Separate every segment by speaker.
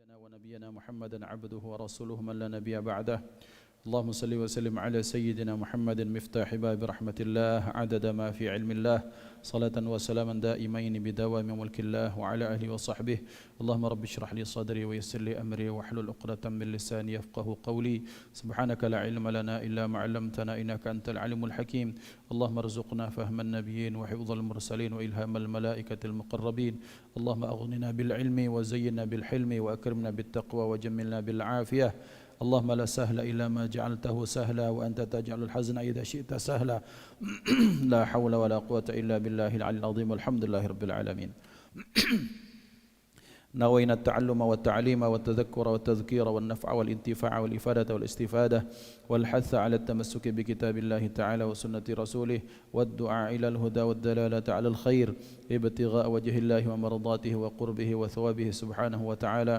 Speaker 1: سيدنا ونبينا محمدا عبده ورسوله من لا نبي بعده. اللهم صل وسلم على سيدنا محمد مفتاح باب رحمة الله عدد ما في علم الله، صلاة وسلاما دائمين بدوام ملك الله وعلى آله وصحبه. اللهم رب اشرح لي صدري ويسر لي أمري واحلل عقدة من لساني يفقه قولي. سبحانك لا علم لنا إلا ما علمتنا إنك أنت العليم الحكيم. اللهم ارزقنا فهم النبيين وحفظ المرسلين وإلهام الملائكة المقربين. اللهم أغننا بالعلم وزينا بالحلم وأكرمنا بالتقوى وجملنا بالعافية. اللهم لا سهل إلا ما جعلته سهلا وأنت تجعل الحزن إذا شئت سهلا. لا حول ولا قوة إلا بالله العلي العظيم والحمد لله رب العالمين. نوينا التعلم والتعليم والتذكر والتذكير والنفع والانتفاع والإفادة والاستفادة والحث على التمسك بكتاب الله تعالى وسنة رسوله والدعاء إلى الهدى والدلالة على الخير ابتغاء وجه الله ومرضاته وقربه وثوابه سبحانه وتعالى.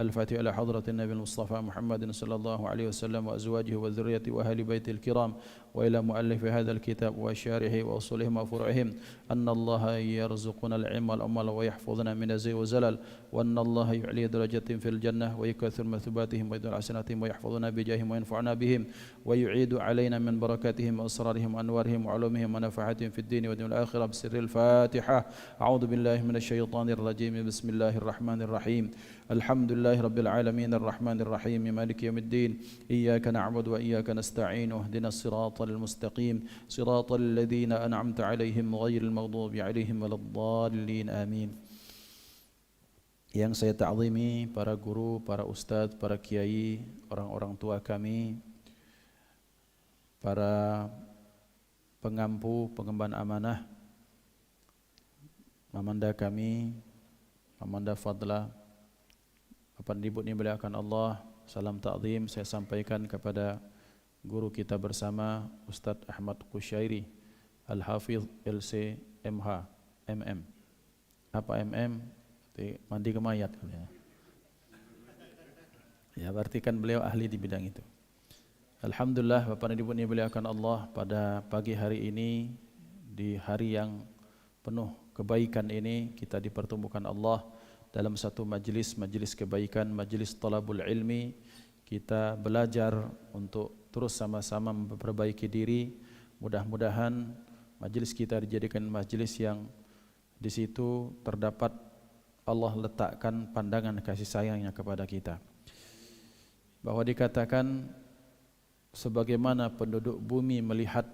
Speaker 1: الفاتحة إلى حضرة النبي المصطفى محمد صلى الله عليه وسلم وأزواجه وذريته وأهل بيت الكرام، وإلى مؤلف هذا الكتاب وشارحه وأصولهم وفروعهم، أن الله يرزقنا العلم والعمل ويحفظنا من الزي والزلل، وأن الله يعلي درجة في الجنة ويكثر مثوباتهم ويدل حسناتهم ويحفظنا بجاههم وينفعنا بهم ويعيد علينا من بركاتهم وأسرارهم وأنوارهم وعلومهم ونفحاتهم في الدين والدين والآخرة. بسر الفاتحة. أعوذ بالله من الشيطان الرجيم. بسم الله الرحمن الرحيم. الحمد لله رب العالمين الرحمن الرحيم مالك يوم الدين. إياك نعبد وإياك نستعين اهدنا الصراط المستقيم صراط الذين أنعمت عليهم غير المغضوب عليهم ولا الضالين آمين. Yang saya ta'zimi para guru, para ustadz, para kiai, orang-orang tua kami, para pengampu, pengemban amanah, Mamanda kami, Mamanda Fadla, Bapak dan Ibu dimuliakan Allah, salam ta'zim saya sampaikan kepada guru kita bersama Ustadz Ahmad Qushairi Al-Hafidh LC MH MM. Apa MM? Mandi ke mayat. Ya, berarti kan beliau ahli di bidang itu. Alhamdulillah Bapak dan Ibu dimuliakan Allah, pada pagi hari ini di hari yang penuh kebaikan ini kita dipertemukan Allah dalam satu majelis kebaikan, majelis talabul ilmi. Kita belajar untuk terus sama-sama memperbaiki diri. Mudah-mudahan majelis kita dijadikan majelis yang di situ terdapat Allah letakkan pandangan kasih sayangnya kepada kita. Bahwa dikatakan sebagaimana penduduk bumi melihat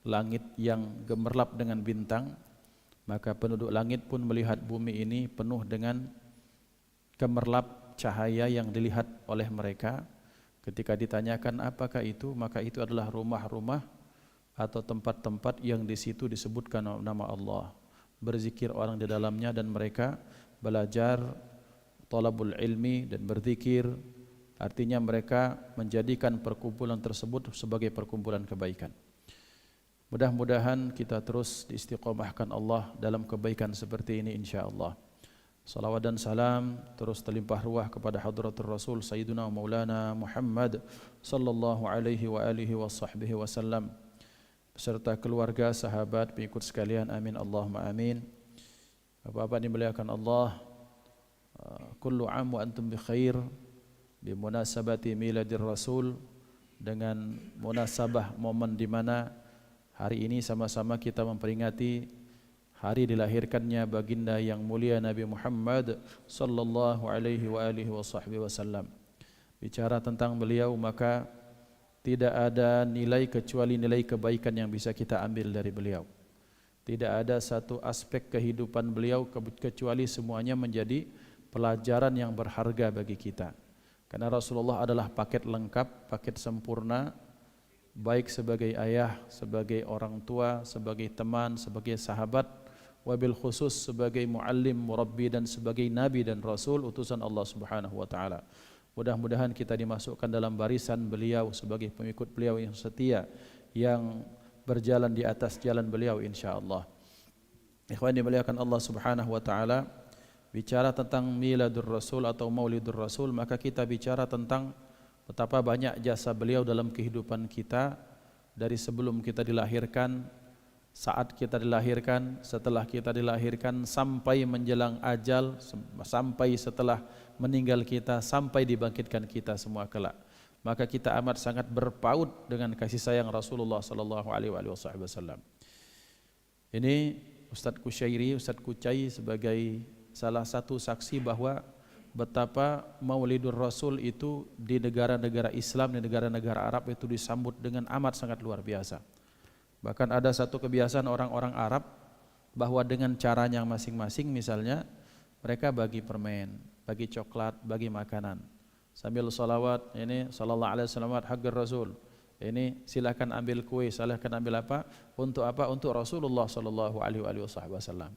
Speaker 1: langit yang gemerlap dengan bintang, maka penduduk langit pun melihat bumi ini penuh dengan gemerlap cahaya yang dilihat oleh mereka. Ketika ditanyakan apakah itu, maka itu adalah rumah-rumah atau tempat-tempat yang di situ disebutkan nama Allah. Berzikir orang di dalamnya dan mereka belajar talabul ilmi dan berzikir. Artinya mereka menjadikan perkumpulan tersebut sebagai perkumpulan kebaikan. Mudah-mudahan kita terus diistiqomahkan Allah dalam kebaikan seperti ini insyaallah. Salawat dan salam terus terlimpah ruah kepada hadratur Rasul Sayyiduna Maulana Muhammad sallallahu alaihi wa alihi wa sahbihi wasallam beserta keluarga, sahabat, pengikut sekalian. Amin Allahumma amin. Bapak-bapak dimuliakan Allah, kullu am wa antum bi khair, bi munasabati miladir Rasul, dengan munasabah momen di mana hari ini sama-sama kita memperingati hari dilahirkannya baginda yang mulia Nabi Muhammad sallallahu alaihi wa alihi wasallam. Bicara tentang beliau maka tidak ada nilai kecuali nilai kebaikan yang bisa kita ambil dari beliau. Tidak ada satu aspek kehidupan beliau kecuali semuanya menjadi pelajaran yang berharga bagi kita. Karena Rasulullah adalah paket lengkap, paket sempurna, baik sebagai ayah, sebagai orang tua, sebagai teman, sebagai sahabat, wabil khusus sebagai muallim, murabbi dan sebagai nabi dan rasul utusan Allah Subhanahu wa taala. Mudah-mudahan kita dimasukkan dalam barisan beliau sebagai pengikut beliau yang setia, yang berjalan di atas jalan beliau insyaallah. Ikhwan dimuliakan Allah Subhanahu wa taala, bicara tentang miladur Rasul atau Maulidur Rasul, maka kita bicara tentang betapa banyak jasa beliau dalam kehidupan kita dari sebelum kita dilahirkan saat kita dilahirkan, setelah kita dilahirkan, sampai menjelang ajal, sampai setelah meninggal kita, sampai dibangkitkan kita semua kelak. Maka kita amat sangat berpaut dengan kasih sayang Rasulullah sallallahu alaihi wasallam. Ini Ustadz Kusyairi, Ustadz Kucai sebagai salah satu saksi bahwa betapa Maulidur Rasul itu di negara-negara Islam, di negara-negara Arab itu disambut dengan amat sangat luar biasa. Bahkan ada satu kebiasaan orang-orang Arab bahwa dengan caranya masing-masing, misalnya mereka bagi permen, bagi coklat, bagi makanan. Sambil salawat, ini sallallahu alaihi wasallam haqqir Rasul. Ini silakan ambil kue, silakan ambil apa? Untuk apa? Untuk Rasulullah sallallahu alaihi wasallam.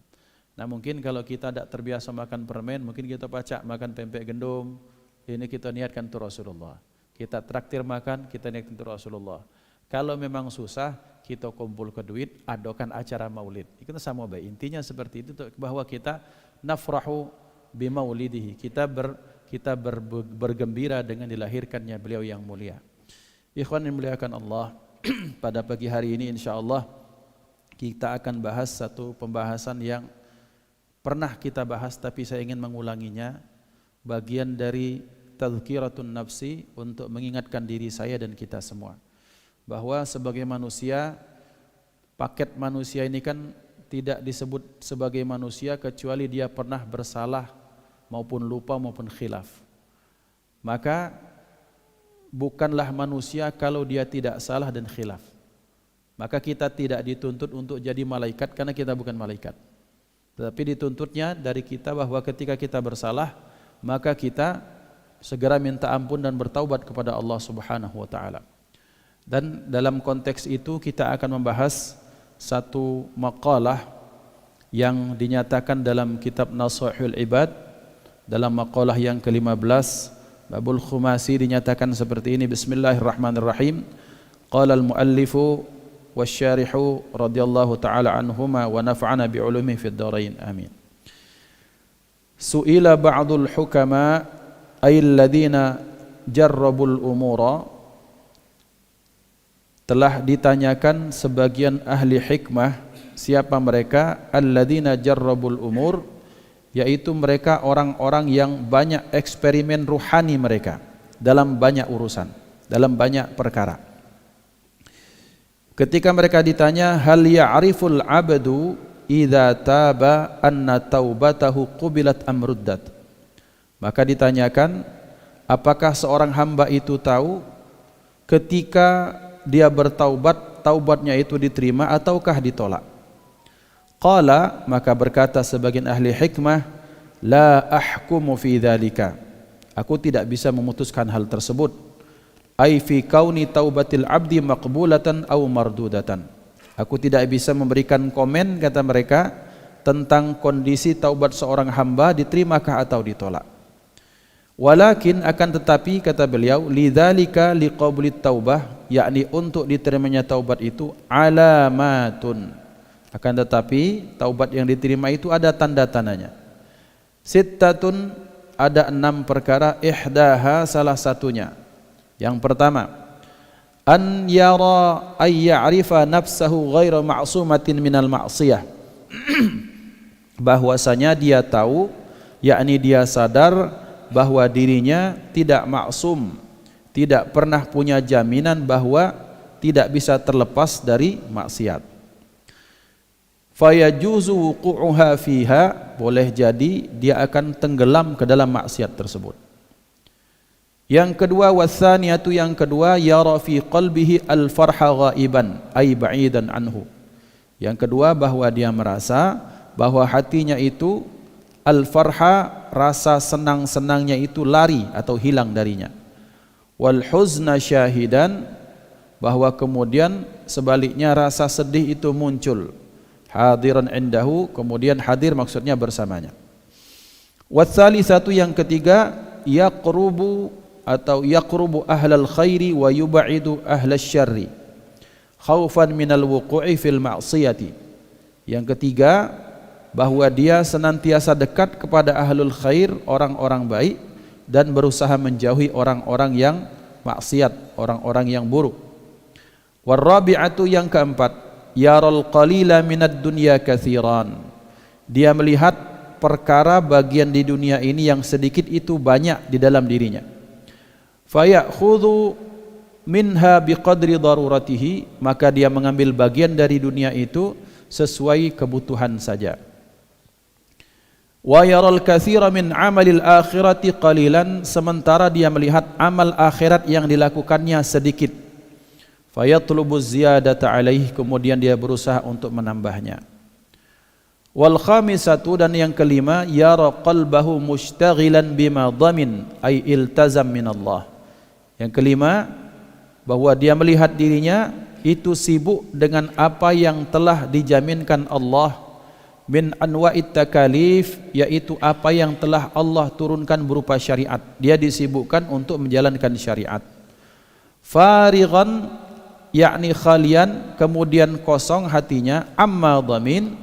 Speaker 1: Nah, mungkin kalau kita tidak terbiasa makan permen, mungkin kita pacak makan pempek gendum. Ini kita niatkan untuk Rasulullah. Kita traktir makan, kita niatkan untuk Rasulullah. Kalau memang susah, kita kumpul ke duit, adakan acara maulid. Itu sama baik. Intinya seperti itu, bahwa kita nafrahu bimaulidihi. Kita bergembira dengan dilahirkannya beliau yang mulia. Ikhwan yang muliakan Allah, pada pagi hari ini insyaallah kita akan bahas satu pembahasan yang pernah kita bahas tapi saya ingin mengulanginya. Bagian dari tazkiratun nafsi untuk mengingatkan diri saya dan kita semua, bahwa sebagai manusia, paket manusia ini kan tidak disebut sebagai manusia kecuali dia pernah bersalah maupun lupa maupun khilaf. Maka bukanlah manusia kalau dia tidak salah dan khilaf. Maka kita tidak dituntut untuk jadi malaikat karena kita bukan malaikat. Tetapi dituntutnya dari kita bahwa ketika kita bersalah, maka kita segera minta ampun dan bertaubat kepada Allah Subhanahu wa taala. Dan dalam konteks itu kita akan membahas satu maqalah yang dinyatakan dalam kitab Nashihul Ibad, dalam maqalah yang ke-15, Babul Khumasi dinyatakan seperti ini. Bismillahirrahmanirrahim. Qala al-muallifu wasyarihu radhiyallahu ta'ala anhuma wa nafa'ana bi'ulumihi fid dharain. Amin. Su'ila ba'dul hukama ay alladhina jarrabul umura. Telah ditanyakan sebagian ahli hikmah, siapa mereka? Alladzina jarrabul umur, yaitu mereka orang-orang yang banyak eksperimen ruhani mereka dalam banyak urusan, dalam banyak perkara. Ketika mereka ditanya, hal ya'riful abdu idza taba anna taubatahu qubilat am ruddat? Maka ditanyakan, apakah seorang hamba itu tahu ketika dia bertaubat, taubatnya itu diterima ataukah ditolak? Qala, maka berkata sebagian ahli hikmah, la ahkumu fi dzalika. Aku tidak bisa memutuskan hal tersebut. Ai fi kauni taubatil abdi maqbulatan aw mardudatan. Aku tidak bisa memberikan komen, kata mereka, tentang kondisi taubat seorang hamba diterimakah atau ditolak. Walakin, akan tetapi, kata beliau, lidzalika liqablit taubah, yakni untuk diterimanya taubat itu alamatun. Akan tetapi taubat yang diterima itu ada tanda-tandanya. Sittatun, ada 6 perkara. Ihdaha, salah satunya. Yang pertama, an yara ay ya'rifa nafsahu ghaira ma'sumatin minal ma'siyah. Bahwasanya dia tahu, yakni dia sadar bahwa dirinya tidak maksum, tidak pernah punya jaminan bahwa tidak bisa terlepas dari maksiat. Fayajuzu wuqu'uha fiha, boleh jadi dia akan tenggelam ke dalam maksiat tersebut. Yang kedua, watsaniyatu, yang kedua, yara fi qalbihi al-farha ghaiban ay ba'idan anhu. Yang kedua, bahwa dia merasa bahwa hatinya itu al-farha, rasa senang-senangnya itu lari atau hilang darinya. Wal huzna syahidan, bahwa kemudian sebaliknya rasa sedih itu muncul. Hadiran indahu, kemudian hadir maksudnya bersamanya. Watsalisatu, yang ketiga, yaqrubu atau yaqrubu ahlal khairi wa yub'idu ahlal syarri khaufan minal wuqu'i fil ma'siyati. Yang ketiga, bahwa dia senantiasa dekat kepada ahlul khair, orang-orang baik, dan berusaha menjauhi orang-orang yang maksiat, orang-orang yang buruk. Warabi'atu, yang keempat, yaral qalila minad dunya katsiran. Dia melihat perkara bagian di dunia ini yang sedikit itu banyak di dalam dirinya. Fayakhudhu minha biqadri daruratihi, maka dia mengambil bagian dari dunia itu sesuai kebutuhan saja. Wa yaral katsira min amalil akhirati qalilan, sementara dia melihat amal akhirat yang dilakukannya sedikit. Fayatlubu ziyadata alaihi, kemudian dia berusaha untuk menambahnya. Wal khamisatu, dan yang kelima, yara qalbahu mushtaghilan bima dhamin ay iltazam min Allah. Yang kelima, bahwa dia melihat dirinya itu sibuk dengan apa yang telah dijaminkan Allah min anwa'it takalif, yaitu apa yang telah Allah turunkan berupa syariat. Dia disibukkan untuk menjalankan syariat. Farighan, yakni khalian, kemudian kosong hatinya, amma dhamin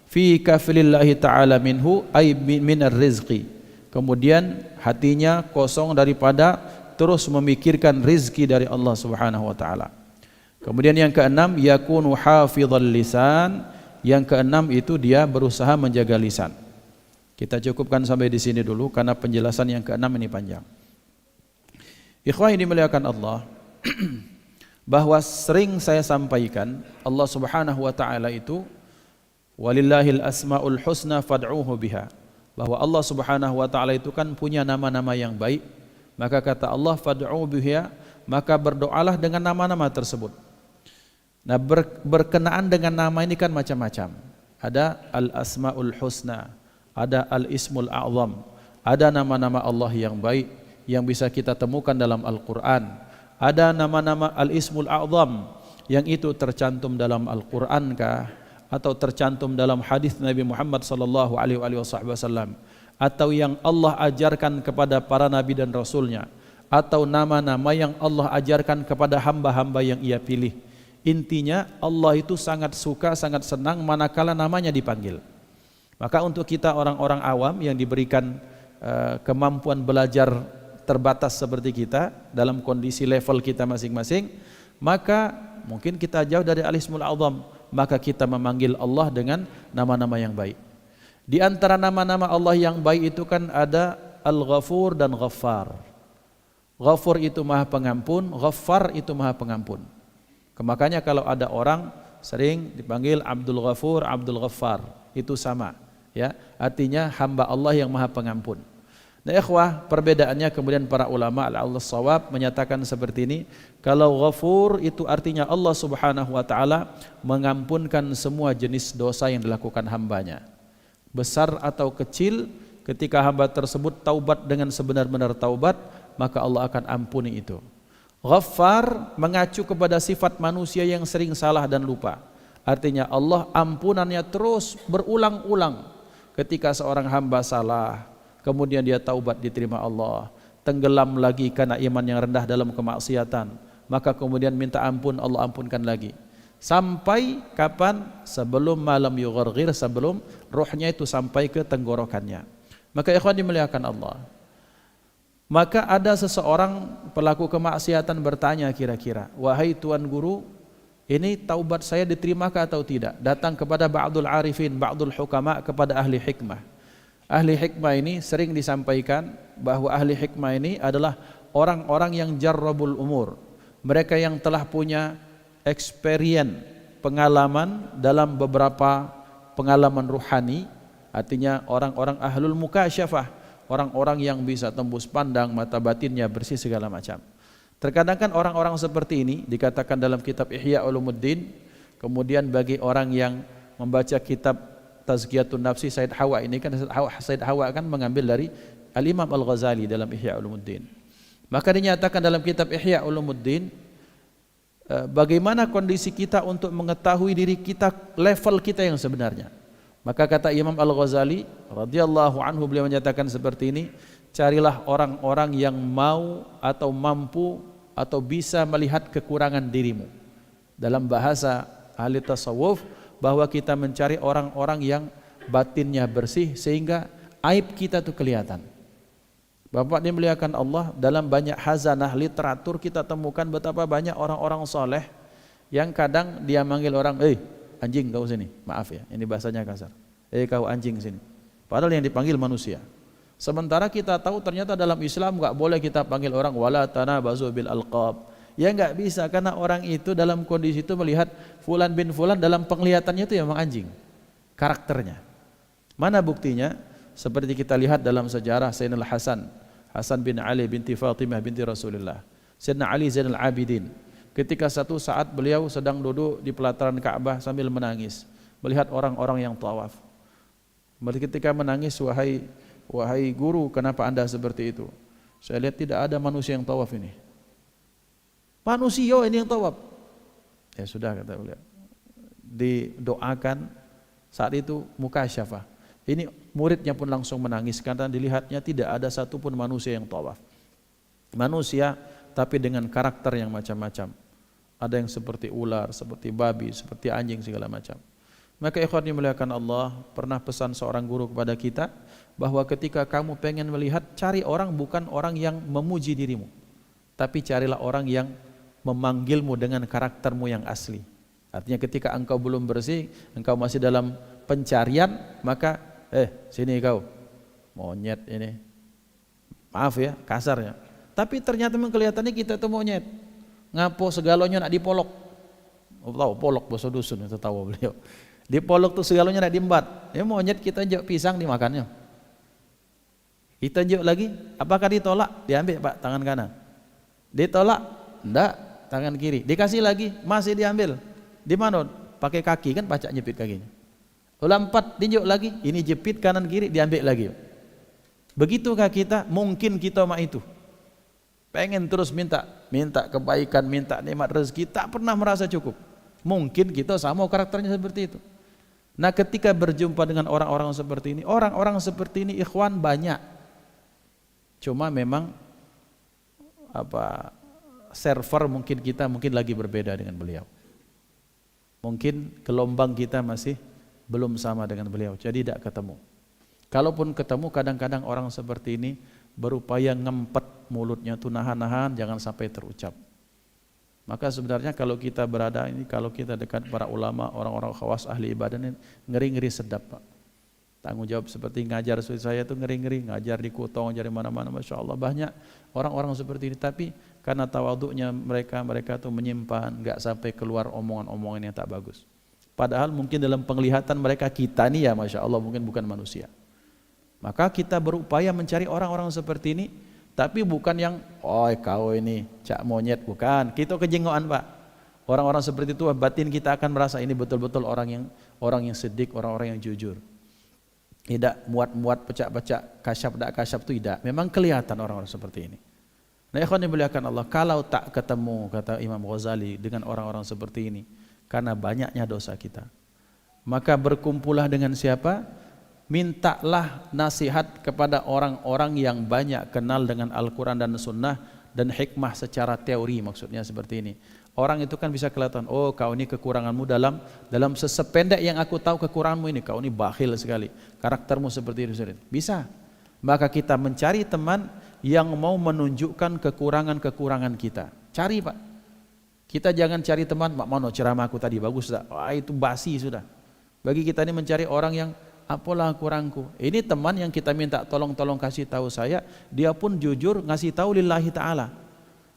Speaker 1: fi kaflillahi ta'ala minhu ay minar rizqi, kemudian hatinya kosong daripada terus memikirkan rizki dari Allah Subhanahu wa taala. Kemudian yang keenam, yakunu hafizal lisan. Yang keenam itu dia berusaha menjaga lisan. Kita cukupkan sampai di sini dulu karena penjelasan yang keenam ini panjang. Ikhwah yang dimuliakan Allah, bahwa sering saya sampaikan Allah Subhanahu wa taala itu walillahil asmaul husna fad'uhu biha, bahwa Allah Subhanahu wa taala itu kan punya nama-nama yang baik. Maka kata Allah fad'u biha, maka berdoalah dengan nama-nama tersebut. Nah, berkenaan dengan nama ini kan macam-macam. Ada al-asmaul husna, ada al-ismul a'zam, ada nama-nama Allah yang baik yang bisa kita temukan dalam Al-Quran. Ada nama-nama al-ismul a'zam yang itu tercantum dalam Al-Quran kah, atau tercantum dalam hadis Nabi Muhammad sallallahu alaihi wasallam, atau yang Allah ajarkan kepada para nabi dan rasulnya, atau nama-nama yang Allah ajarkan kepada hamba-hamba yang ia pilih. Intinya Allah itu sangat suka, sangat senang manakala namanya dipanggil. Maka untuk kita orang-orang awam yang diberikan kemampuan belajar terbatas seperti kita dalam kondisi level kita masing-masing, maka mungkin kita jauh dari al-ismul a'zam, maka kita memanggil Allah dengan nama-nama yang baik. Di antara nama-nama Allah yang baik itu kan ada Al-Ghafur dan Ghaffar. Ghafur itu Maha Pengampun, Ghaffar itu Maha Pengampun. Makanya kalau ada orang sering dipanggil Abdul Ghafur, Abdul Ghaffar, itu sama, ya. Artinya hamba Allah yang Maha Pengampun. Nah, ikhwah, perbedaannya kemudian para ulama al-shawab menyatakan seperti ini. Kalau Ghafur itu artinya Allah Subhanahu wa taala mengampunkan semua jenis dosa yang dilakukan hambanya, besar atau kecil. Ketika hamba tersebut taubat dengan sebenar-benar taubat, maka Allah akan ampuni itu. Ghaffar mengacu kepada sifat manusia yang sering salah dan lupa. Artinya Allah ampunannya terus berulang-ulang. Ketika seorang hamba salah, kemudian dia taubat, diterima Allah, tenggelam lagi karena iman yang rendah dalam kemaksiatan, maka kemudian minta ampun, Allah ampunkan lagi. Sampai kapan? Sebelum malam yugharghir, sebelum rohnya itu sampai ke tenggorokannya. Maka ikhwan dimuliakan Allah, maka ada seseorang pelaku kemaksiatan bertanya kira-kira, wahai Tuan Guru, ini taubat saya diterimakah atau tidak? Datang kepada ba'dul arifin, ba'dul hukama, kepada ahli hikmah. Ahli hikmah ini sering disampaikan bahwa ahli hikmah ini adalah orang-orang yang jarrabul umur. Mereka yang telah punya experience, pengalaman dalam beberapa pengalaman ruhani. Artinya orang-orang ahlul mukasyafah, orang-orang yang bisa tembus pandang, mata batinnya bersih segala macam. Terkadang kan orang-orang seperti ini dikatakan dalam kitab Ihya Ulumuddin. Kemudian bagi orang yang membaca kitab Tazkiyatun Nafsi Said Hawa, ini kan Said Hawa kan mengambil dari Al-Imam Al-Ghazali dalam Ihya Ulumuddin. Maka dinyatakan dalam kitab Ihya Ulumuddin, bagaimana kondisi kita untuk mengetahui diri kita, level kita yang sebenarnya. Maka kata Imam Al-Ghazali radhiyallahu anhu, beliau menyatakan seperti ini, carilah orang-orang yang mau atau mampu atau bisa melihat kekurangan dirimu. Dalam bahasa ahli tasawuf, bahwa kita mencari orang-orang yang batinnya bersih sehingga aib kita itu kelihatan. Bapak dimuliakan Allah, dalam banyak hazanah literatur kita temukan betapa banyak orang-orang soleh Yang kadang dia manggil orang, anjing kau sini. Maaf ya, ini bahasanya kasar. Kau anjing sini. Padahal yang dipanggil manusia. Sementara kita tahu ternyata dalam Islam enggak boleh kita panggil orang wala tanabazu bil alqab. Ya enggak bisa, karena orang itu dalam kondisi itu melihat fulan bin fulan, dalam penglihatannya itu memang anjing. Karakternya. Mana buktinya? Seperti kita lihat dalam sejarah Sayyidina Hasan bin Ali binti Fatimah binti Rasulullah. Sayyidina Ali Zainal Abidin. Ketika satu saat beliau sedang duduk di pelataran Ka'bah sambil menangis, melihat orang-orang yang tawaf. Ketika menangis, wahai guru, kenapa anda seperti itu? Saya lihat tidak ada manusia yang tawaf ini. Manusia ini yang tawaf. Ya sudah, kata beliau. Didoakan, saat itu mukasyafah. Ini muridnya pun langsung menangis karena dilihatnya tidak ada satupun manusia yang tawaf. Manusia tapi dengan karakter yang macam-macam. Ada yang seperti ular, seperti babi, seperti anjing, segala macam. Maka ikhwan dimuliakan Allah, pernah pesan seorang guru kepada kita bahwa ketika kamu pengen melihat, cari orang bukan orang yang memuji dirimu, tapi carilah orang yang memanggilmu dengan karaktermu yang asli. Artinya ketika engkau belum bersih, engkau masih dalam pencarian, maka sini kau, monyet ini. Maaf ya, kasarnya. Tapi ternyata memang kelihatannya kita itu monyet. Ngapo segalanya nak dipolok. Tahu polok bahasa dusun itu tahu beliau. Dipolok tuh segalanya nak diembat. Ya monyet kita injak pisang dimakannya. Kita injak lagi, apakah ditolak? Diambil Pak tangan kanan. Ditolak? Enggak, tangan kiri. Dikasih lagi, masih diambil. Di mana? Pakai kaki kan, pacak jepit kakinya. Ulang 4 tinjuk lagi, ini jepit kanan kiri, diambil lagi. Begitukah kita? Mungkin kita mah itu. Pengen terus minta kebaikan, minta nikmat rezeki, tak pernah merasa cukup. Mungkin kita sama karakternya seperti itu. Nah, ketika berjumpa dengan orang-orang seperti ini, ikhwan banyak. Cuma memang server mungkin kita lagi berbeda dengan beliau. Mungkin gelombang kita masih belum sama dengan beliau, jadi tidak ketemu. Kalaupun ketemu, kadang-kadang orang seperti ini berupaya ngempet mulutnya tuh, nahan-nahan jangan sampai terucap. Maka sebenarnya kalau kita berada ini, kalau kita dekat para ulama, orang-orang khawas ahli ibadah ini, ngeri-ngeri sedap Pak. Tanggung jawab seperti ngajar seperti saya tuh ngeri-ngeri, ngajar di Kutong, ngajar di mana-mana, Masya Allah banyak orang-orang seperti ini. Tapi karena tawaduknya mereka tuh menyimpan, nggak sampai keluar omongan-omongan yang tak bagus. Padahal mungkin dalam penglihatan mereka kita nih ya Masya Allah mungkin bukan manusia. Maka kita berupaya mencari orang-orang seperti ini, tapi bukan yang kau ini cak monyet, bukan. Kita kejengoan Pak. Orang-orang seperti itu batin kita akan merasa ini betul-betul orang yang sedik, orang-orang yang jujur. Tidak muat-muat, pecah-pecah, kasyaf tak kasyaf itu tidak. Memang kelihatan orang-orang seperti ini. Nah, ikhwan dimuliakan Allah, kalau tak ketemu, kata Imam Ghazali, dengan orang-orang seperti ini, karena banyaknya dosa kita, maka berkumpullah dengan siapa? Mintalah nasihat kepada orang-orang yang banyak kenal dengan Al-Quran dan Sunnah dan hikmah secara teori, maksudnya seperti ini. Orang itu kan bisa kelihatan, kau ini kekuranganmu dalam sependek yang aku tahu kekuranganmu ini, kau ini bakhil sekali, karaktermu seperti itu. Bisa. Maka kita mencari teman yang mau menunjukkan kekurangan-kekurangan kita. Cari Pak. Kita jangan cari teman, mana ceramahku tadi bagus tak? Itu basi sudah. Bagi kita ini mencari orang yang apalah kurangku. Ini teman yang kita minta tolong kasih tahu saya, dia pun jujur ngasih tahu lillahi ta'ala.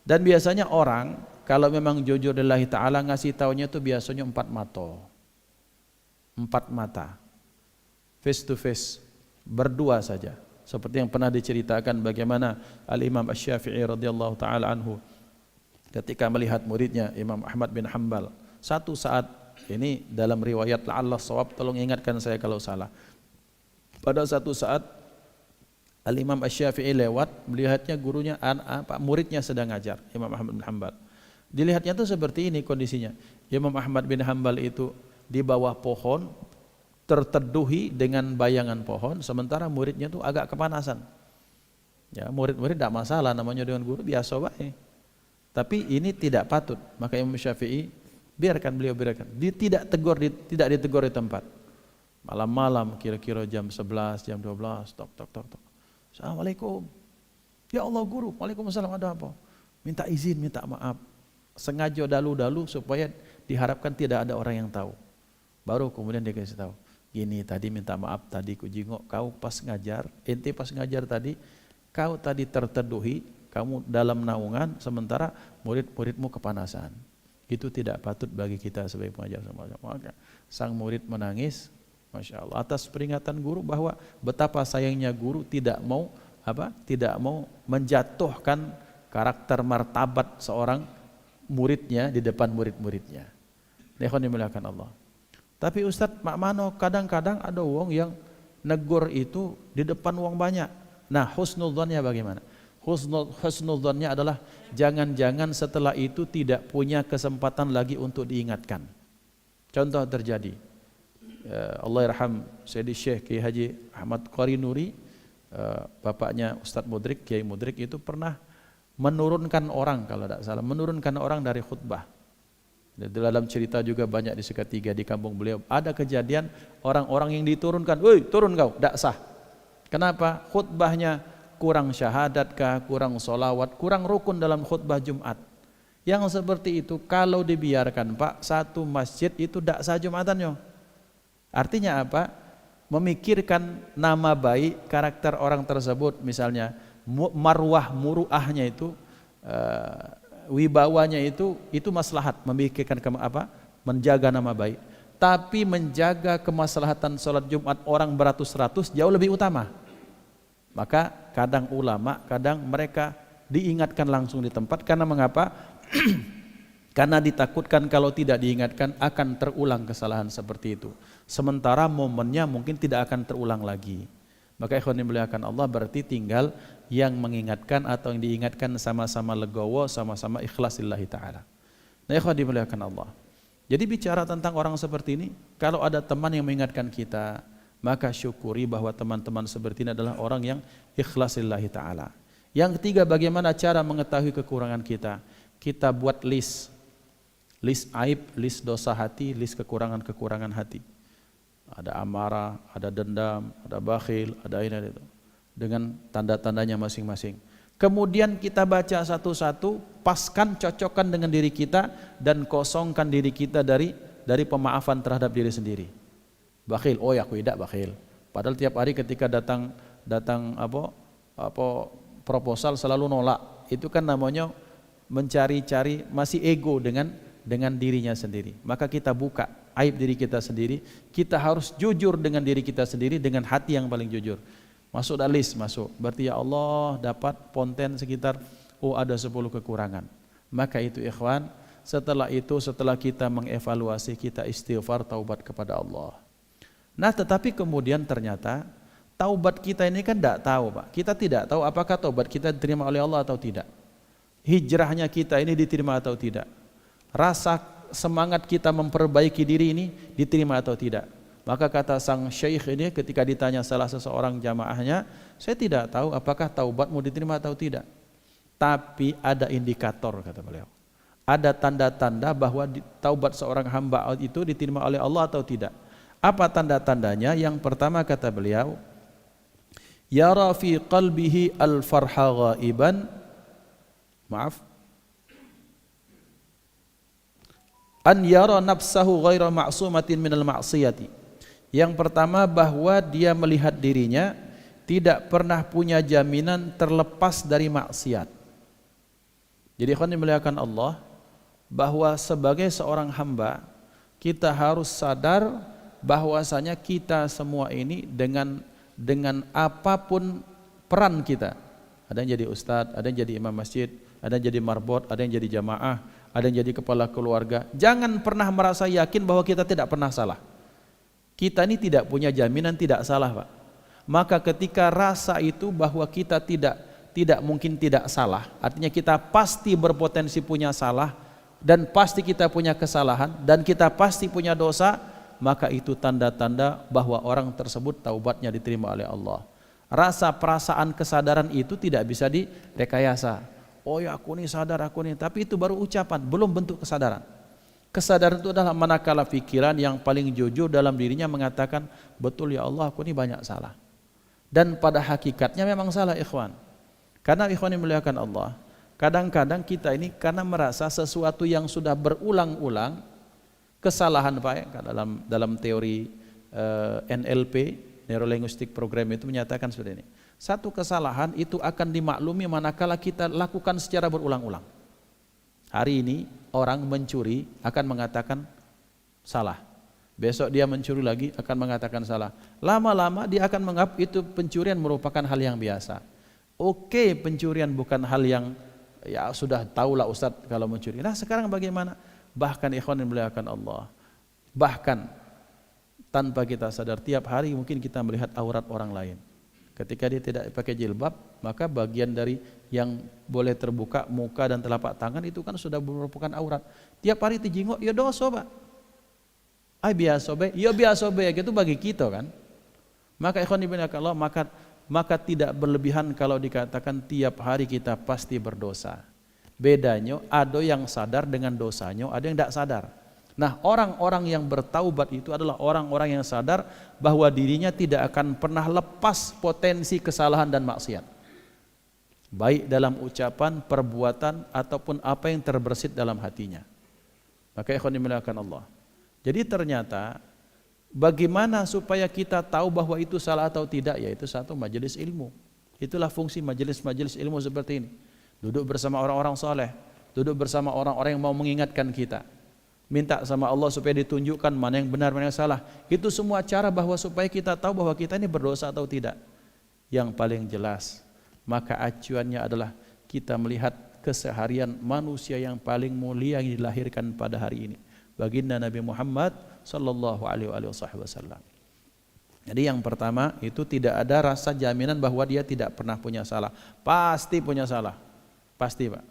Speaker 1: Dan biasanya orang kalau memang jujur lillahi ta'ala ngasih taunya itu biasanya 4 mata. Face to face, berdua saja. Seperti yang pernah diceritakan bagaimana Al-Imam Asy-Syafi'i radhiyallahu ta'ala anhu ketika melihat muridnya Imam Ahmad bin Hanbal. Satu saat, ini dalam riwayat la'allah shawab, tolong ingatkan saya kalau salah. Pada satu saat Al-Imam Asy-Syafi'i lewat, melihatnya gurunya, muridnya sedang ngajar, Imam Ahmad bin Hanbal. Dilihatnya itu seperti ini kondisinya. Imam Ahmad bin Hanbal itu di bawah pohon, terteduhi dengan bayangan pohon, sementara muridnya itu agak kepanasan. Ya, murid-murid tidak masalah, namanya dengan guru biasa baik. Tapi ini tidak patut. Maka Imam Syafi'i biarkan. Dia tidak ditegur di tempat. Malam-malam kira-kira jam 11, jam 12, tok. Assalamualaikum. Ya Allah guru, waalaikumsalam, ada apa? Minta izin, minta maaf. Sengaja dalu-dalu supaya diharapkan tidak ada orang yang tahu. Baru kemudian dia kasih tahu, gini tadi minta maaf tadi ku jingok kau pas ngajar, ente pas ngajar tadi, kau tadi terteduhi, kamu dalam naungan sementara murid-muridmu kepanasan. Itu tidak patut bagi kita sebagai pengajar. Maka sang murid menangis, Masya Allah, atas peringatan guru bahwa betapa sayangnya guru tidak mau menjatuhkan karakter martabat seorang muridnya di depan murid-muridnya. Ikhwan dimuliakan Allah. Tapi Ustadz, mak mano kadang-kadang ada wong yang negur itu di depan wong banyak. Nah, husnudzonnya bagaimana? Husnudzonnya adalah jangan-jangan setelah itu tidak punya kesempatan lagi untuk diingatkan. Contoh terjadi, Allahyarham Sayyidi Syekh Kiai Haji Ahmad Qari Nuri, bapaknya Ustadz Mudrik, Kiai Mudrik itu pernah menurunkan orang, kalau tidak salah, menurunkan orang dari khutbah. Dalam cerita juga banyak di Sekatiga di kampung beliau ada kejadian orang-orang yang diturunkan, woi turun kau, tidak sah. Kenapa? Khutbahnya kurang syahadat kah, kurang solawat, kurang rukun dalam khutbah Jumat. Yang seperti itu kalau dibiarkan Pak, satu masjid itu tidak sah Jumatannya. Artinya apa? Memikirkan nama baik karakter orang tersebut, misalnya marwah muruahnya itu, wibawanya itu maslahat, memikirkan menjaga nama baik. Tapi menjaga kemaslahatan sholat Jumat orang beratus-ratus jauh lebih utama. Maka kadang ulama, kadang mereka diingatkan langsung di tempat. Karena mengapa? Karena ditakutkan kalau tidak diingatkan akan terulang kesalahan seperti itu. Sementara momennya mungkin tidak akan terulang lagi. Maka ikhwan dimuliakan Allah, berarti tinggal yang mengingatkan atau yang diingatkan sama-sama legowo, sama-sama ikhlas lillahi ta'ala. Nah ikhwan dimuliakan Allah, jadi bicara tentang orang seperti ini, kalau ada teman yang mengingatkan kita, maka syukuri bahwa teman-teman seperti ini adalah orang yang ikhlas lillahi ta'ala. Yang ketiga, bagaimana cara mengetahui kekurangan kita? Kita buat list aib, list dosa hati, list kekurangan hati. Ada amarah, ada dendam, ada bakhil, ada ini itu, dengan tanda-tandanya masing-masing. Kemudian kita baca satu-satu, paskan, cocokkan dengan diri kita, dan kosongkan diri kita dari pemaafan terhadap diri sendiri. Bakhil, oh ya aku tidak bakhil. Padahal tiap hari ketika datang proposal selalu nolak. Itu kan namanya mencari-cari, masih ego dengan dirinya sendiri. Maka kita buka aib diri kita sendiri, kita harus jujur dengan diri kita sendiri dengan hati yang paling jujur. Masuk dalam list, masuk. Berarti ya Allah dapat ponten sekitar ada 10 kekurangan. Maka itu ikhwan, setelah kita mengevaluasi, kita istighfar, taubat kepada Allah. Nah, tetapi kemudian ternyata taubat kita ini kan tidak tahu, Pak. Kita tidak tahu apakah taubat kita diterima oleh Allah atau tidak. Hijrahnya kita ini diterima atau tidak. Rasa semangat kita memperbaiki diri ini diterima atau tidak. Maka kata sang syekh ini ketika ditanya salah seseorang jamaahnya, saya tidak tahu apakah taubatmu diterima atau tidak. Tapi ada indikator, kata beliau. Ada tanda-tanda bahwa taubat seorang hamba itu diterima oleh Allah atau tidak. Apa tanda-tandanya? Yang pertama kata beliau, yara fi qalbihi al-farha ghaiban. An yara nafsahu ghaira ma'sumatin minal ma'siyati. Yang pertama, bahwa dia melihat dirinya tidak pernah punya jaminan terlepas dari maksiat. Jadi ikhwan dimuliakan Allah, bahwa sebagai seorang hamba kita harus sadar bahwasanya kita semua ini dengan apapun peran kita. Ada yang jadi ustadz, ada yang jadi imam masjid, ada yang jadi marbot, ada yang jadi jamaah, ada yang jadi kepala keluarga. Jangan pernah merasa yakin bahwa kita tidak pernah salah. Kita ini tidak punya jaminan tidak salah, Pak. Maka ketika rasa itu bahwa kita tidak mungkin tidak salah, artinya kita pasti berpotensi punya salah, dan pasti kita punya kesalahan, dan kita pasti punya dosa, maka itu tanda-tanda bahwa orang tersebut taubatnya diterima oleh Allah. Rasa perasaan kesadaran itu tidak bisa direkayasa. Oh ya aku ini sadar, aku ini, tapi itu baru ucapan, belum bentuk kesadaran. Kesadaran itu adalah manakala pikiran yang paling jujur dalam dirinya mengatakan, betul ya Allah aku ini banyak salah. Dan pada hakikatnya memang salah ikhwan. Karena ikhwan yang muliakan Allah, kadang-kadang kita ini karena merasa sesuatu yang sudah berulang-ulang, Kesalahan Pak ya, dalam teori NLP, Neuro Linguistic Program itu menyatakan seperti ini. Satu kesalahan itu akan dimaklumi manakala kita lakukan secara berulang-ulang. Hari ini orang mencuri akan mengatakan salah. Besok dia mencuri lagi akan mengatakan salah. Lama-lama dia akan menganggap itu pencurian merupakan hal yang biasa. Oke, pencurian bukan hal yang ya sudah tahulah Ustadz kalau mencuri. Nah sekarang bagaimana? Bahkan ikhwan yang dimuliakan Allah, bahkan tanpa kita sadar tiap hari mungkin kita melihat aurat orang lain. Ketika dia tidak pakai jilbab, maka bagian dari yang boleh terbuka muka dan telapak tangan itu kan sudah merupakan aurat. Tiap hari dijenguk, ya dosa Pak. Biasa be, ya biasa be, itu bagi kita kan. Maka ikhwan dimuliakan Allah, maka tidak berlebihan kalau dikatakan tiap hari kita pasti berdosa. Bedanya ada yang sadar dengan dosanya, ada yang tidak sadar. Nah orang-orang yang bertaubat itu adalah orang-orang yang sadar bahwa dirinya tidak akan pernah lepas potensi kesalahan dan maksiat, baik dalam ucapan, perbuatan ataupun apa yang terbersit dalam hatinya. Maka ikhwan dimuliakan Allah, jadi ternyata bagaimana supaya kita tahu bahwa itu salah atau tidak, yaitu satu majelis ilmu. Itulah fungsi majelis-majelis ilmu seperti ini. Duduk bersama orang-orang soleh, duduk bersama orang-orang yang mau mengingatkan kita, minta sama Allah supaya ditunjukkan mana yang benar, mana yang salah. Itu semua cara bahwa supaya kita tahu bahwa kita ini berdosa atau tidak. Yang paling jelas, maka acuannya adalah kita melihat keseharian manusia yang paling mulia yang dilahirkan pada hari ini, baginda Nabi Muhammad sallallahu alaihi wasallam. Jadi yang pertama itu tidak ada rasa jaminan bahwa dia tidak pernah punya salah. Pasti punya salah. Pasti Pak.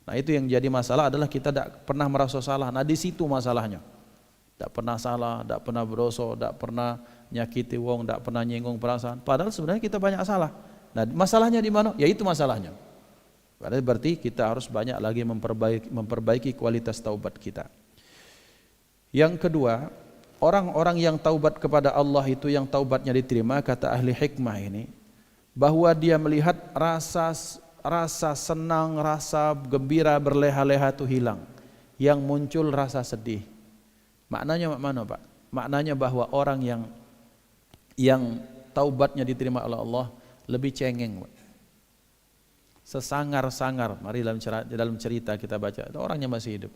Speaker 1: Nah itu yang jadi masalah adalah kita tidak pernah merasa salah. Nah di situ masalahnya. Tidak pernah salah, tidak pernah berdosa, tidak pernah nyakiti wong, tidak pernah nyinggung perasaan. Padahal sebenarnya kita banyak salah. Nah masalahnya di mana? Ya itu masalahnya. Berarti kita harus banyak lagi memperbaiki kualitas taubat kita. Yang kedua, orang-orang yang taubat kepada Allah itu yang taubatnya diterima, kata ahli hikmah ini, bahwa dia melihat rasa senang, rasa gembira berleha-leha itu hilang. Yang muncul rasa sedih. Maknanya mana Pak? Maknanya bahwa orang yang taubatnya diterima oleh Allah lebih cengeng Pak. Sesangar-sangar, mari dalam cerita kita baca, orangnya masih hidup.